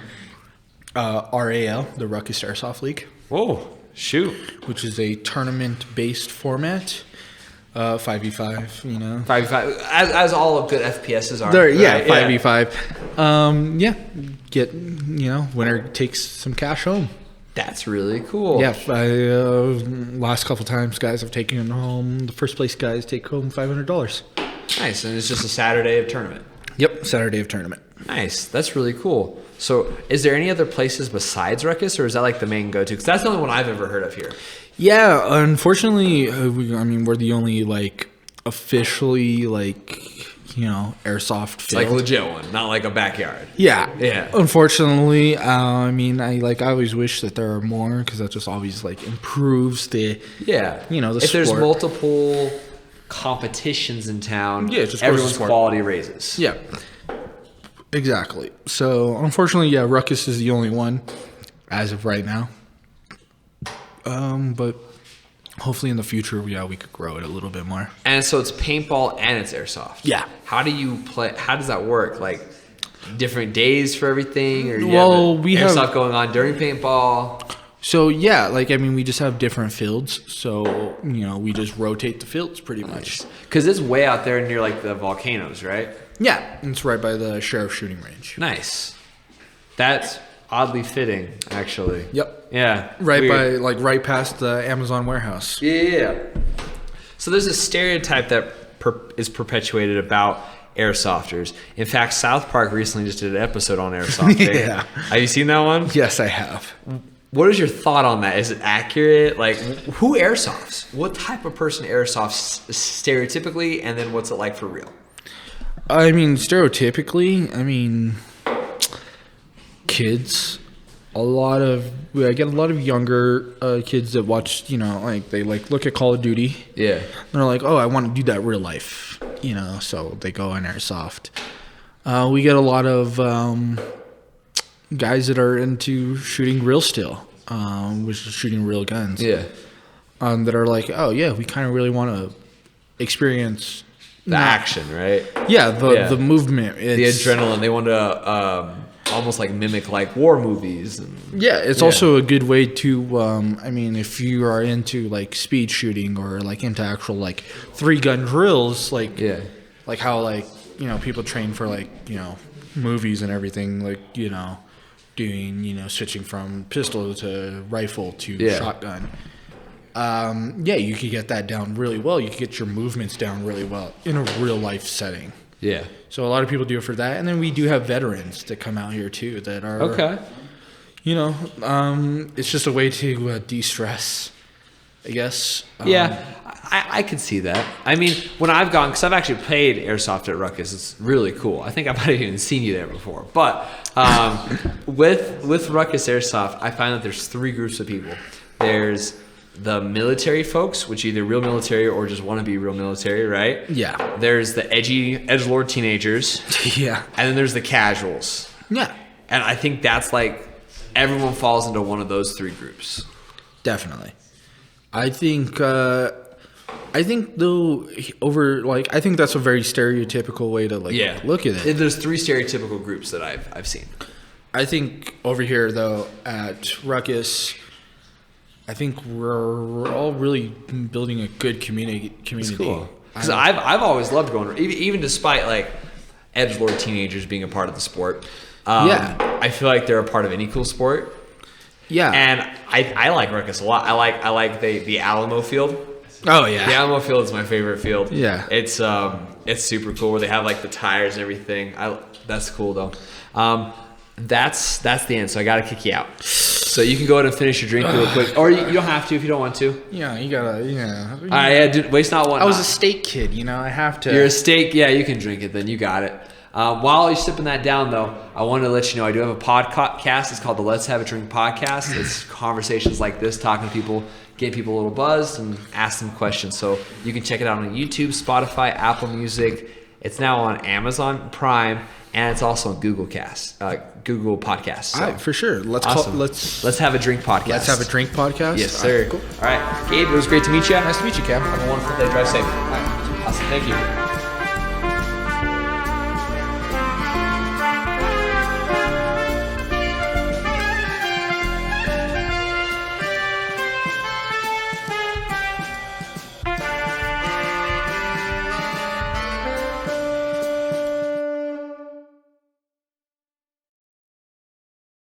[SPEAKER 1] RAL, the Ruckus Airsoft League.
[SPEAKER 2] whoa, shoot.
[SPEAKER 1] Which is a tournament-based format, 5v5.
[SPEAKER 2] 5v5, as all of good FPSs are.
[SPEAKER 1] There, yeah,
[SPEAKER 2] right?
[SPEAKER 1] 5v5. Get winner takes some cash home.
[SPEAKER 2] That's really cool.
[SPEAKER 1] Yeah, last couple times, guys have taken home. The first place guys take home $500.
[SPEAKER 2] Nice, and it's just a Saturday of tournament.
[SPEAKER 1] Yep, Saturday of tournament.
[SPEAKER 2] Nice, that's really cool. So, is there any other places besides Ruckus, or is that like the main go-to? Because that's the only one I've ever heard of here.
[SPEAKER 1] Yeah, unfortunately, we're the only like officially like airsoft
[SPEAKER 2] It's
[SPEAKER 1] field.
[SPEAKER 2] like a legit one, not like a backyard.
[SPEAKER 1] Yeah.
[SPEAKER 2] Yeah.
[SPEAKER 1] Unfortunately, I always wish that there are more because that just always like improves the
[SPEAKER 2] Yeah.
[SPEAKER 1] the
[SPEAKER 2] if there's
[SPEAKER 1] sport.
[SPEAKER 2] multiple competitions in town,
[SPEAKER 1] Yeah, it just grows the
[SPEAKER 2] everyone's
[SPEAKER 1] sport.
[SPEAKER 2] quality raises.
[SPEAKER 1] Yeah. Exactly. So unfortunately, yeah, Ruckus is the only one as of right now. But hopefully in the future, we could grow it a little bit more.
[SPEAKER 2] And so it's paintball and it's airsoft.
[SPEAKER 1] Yeah.
[SPEAKER 2] How do you play? How does that work? Like different days for everything, or
[SPEAKER 1] we have
[SPEAKER 2] airsoft going on during paintball.
[SPEAKER 1] So yeah, like I mean, we just have different fields. So we just rotate the fields pretty much.
[SPEAKER 2] Because it's way out there near like the volcanoes, right?
[SPEAKER 1] Yeah, it's right by the sheriff's shooting range.
[SPEAKER 2] Nice. That's oddly fitting, actually.
[SPEAKER 1] Yep.
[SPEAKER 2] Yeah.
[SPEAKER 1] Right right past the Amazon warehouse.
[SPEAKER 2] Yeah. So there's a stereotype that is perpetuated about airsofters. In fact, South Park recently just did an episode on airsoft.
[SPEAKER 1] Yeah.
[SPEAKER 2] Have you seen that one?
[SPEAKER 1] Yes, I have.
[SPEAKER 2] What is your thought on that? Is it accurate? Like, who airsofts? What type of person airsofts stereotypically, and then what's it like for real?
[SPEAKER 1] I mean, stereotypically, kids. I get a lot of younger kids that watch, they look at Call of Duty.
[SPEAKER 2] Yeah.
[SPEAKER 1] And they're like, oh, I want to do that real life, so they go in airsoft. We get a lot of guys that are into shooting real steel, which is shooting real guns.
[SPEAKER 2] Yeah.
[SPEAKER 1] That are like, oh yeah, we kind of really want to experience
[SPEAKER 2] the action, right?
[SPEAKER 1] Yeah, the movement,
[SPEAKER 2] the adrenaline. They want to almost like mimic like war movies.
[SPEAKER 1] It's also a good way to, if you are into like speed shooting or like into actual like 3-gun drills, like how people train for like movies and everything, like doing switching from pistol to rifle to shotgun. You could get that down really well. You could get your movements down really well in a real life setting.
[SPEAKER 2] Yeah.
[SPEAKER 1] So a lot of people do it for that, and then we do have veterans that come out here too that are
[SPEAKER 2] okay.
[SPEAKER 1] It's just a way to de-stress, I guess.
[SPEAKER 2] I could see that. I mean, when I've gone, because I've actually played airsoft at Ruckus, it's really cool. I think I might have even seen you there before. But with Ruckus Airsoft, I find that there's 3 groups of people. There's the military folks, which either real military or just want to be real military, right?
[SPEAKER 1] Yeah.
[SPEAKER 2] There's the edgelord teenagers.
[SPEAKER 1] Yeah.
[SPEAKER 2] And then there's the casuals.
[SPEAKER 1] Yeah.
[SPEAKER 2] And I think that's like everyone falls into one of those 3 groups.
[SPEAKER 1] Definitely. I think though I think that's a very stereotypical way to look at it.
[SPEAKER 2] There's 3 stereotypical groups that I've seen.
[SPEAKER 1] I think over here though at Ruckus, I think we're all really building a good community.
[SPEAKER 2] That's cool. Because I've always loved going, even despite like edgelord teenagers being a part of the sport. I feel like they're a part of any cool sport.
[SPEAKER 1] Yeah.
[SPEAKER 2] And I like Ruckus a lot. I like the Alamo field.
[SPEAKER 1] Oh yeah.
[SPEAKER 2] The Alamo field is my favorite field.
[SPEAKER 1] Yeah.
[SPEAKER 2] It's super cool where they have like the tires and everything. That's cool though. That's the end. So I gotta kick you out. So you can go ahead and finish your drink real quick, or you don't have to if you don't want to.
[SPEAKER 1] Yeah, you gotta. Yeah.
[SPEAKER 2] All right, waste not one.
[SPEAKER 1] I was a steak kid, I have to.
[SPEAKER 2] You're a steak. Yeah, you can drink it. Then you got it. While you're sipping that down, though, I want to let you know I do have a podcast. It's called the Let's Have a Drink podcast. It's conversations like this, talking to people, getting people a little buzzed, and ask them questions. So you can check it out on YouTube, Spotify, Apple Music. It's now on Amazon Prime, and it's also on Google Podcasts. So.
[SPEAKER 1] For sure. Let's
[SPEAKER 2] have a drink podcast.
[SPEAKER 1] Let's have a drink podcast.
[SPEAKER 2] Yes, sir.
[SPEAKER 1] Cool.
[SPEAKER 2] All right, Gabe, it was great to meet you.
[SPEAKER 1] Nice to meet you, Cam.
[SPEAKER 2] Have a wonderful day. Drive safe. All right. Awesome. Thank you.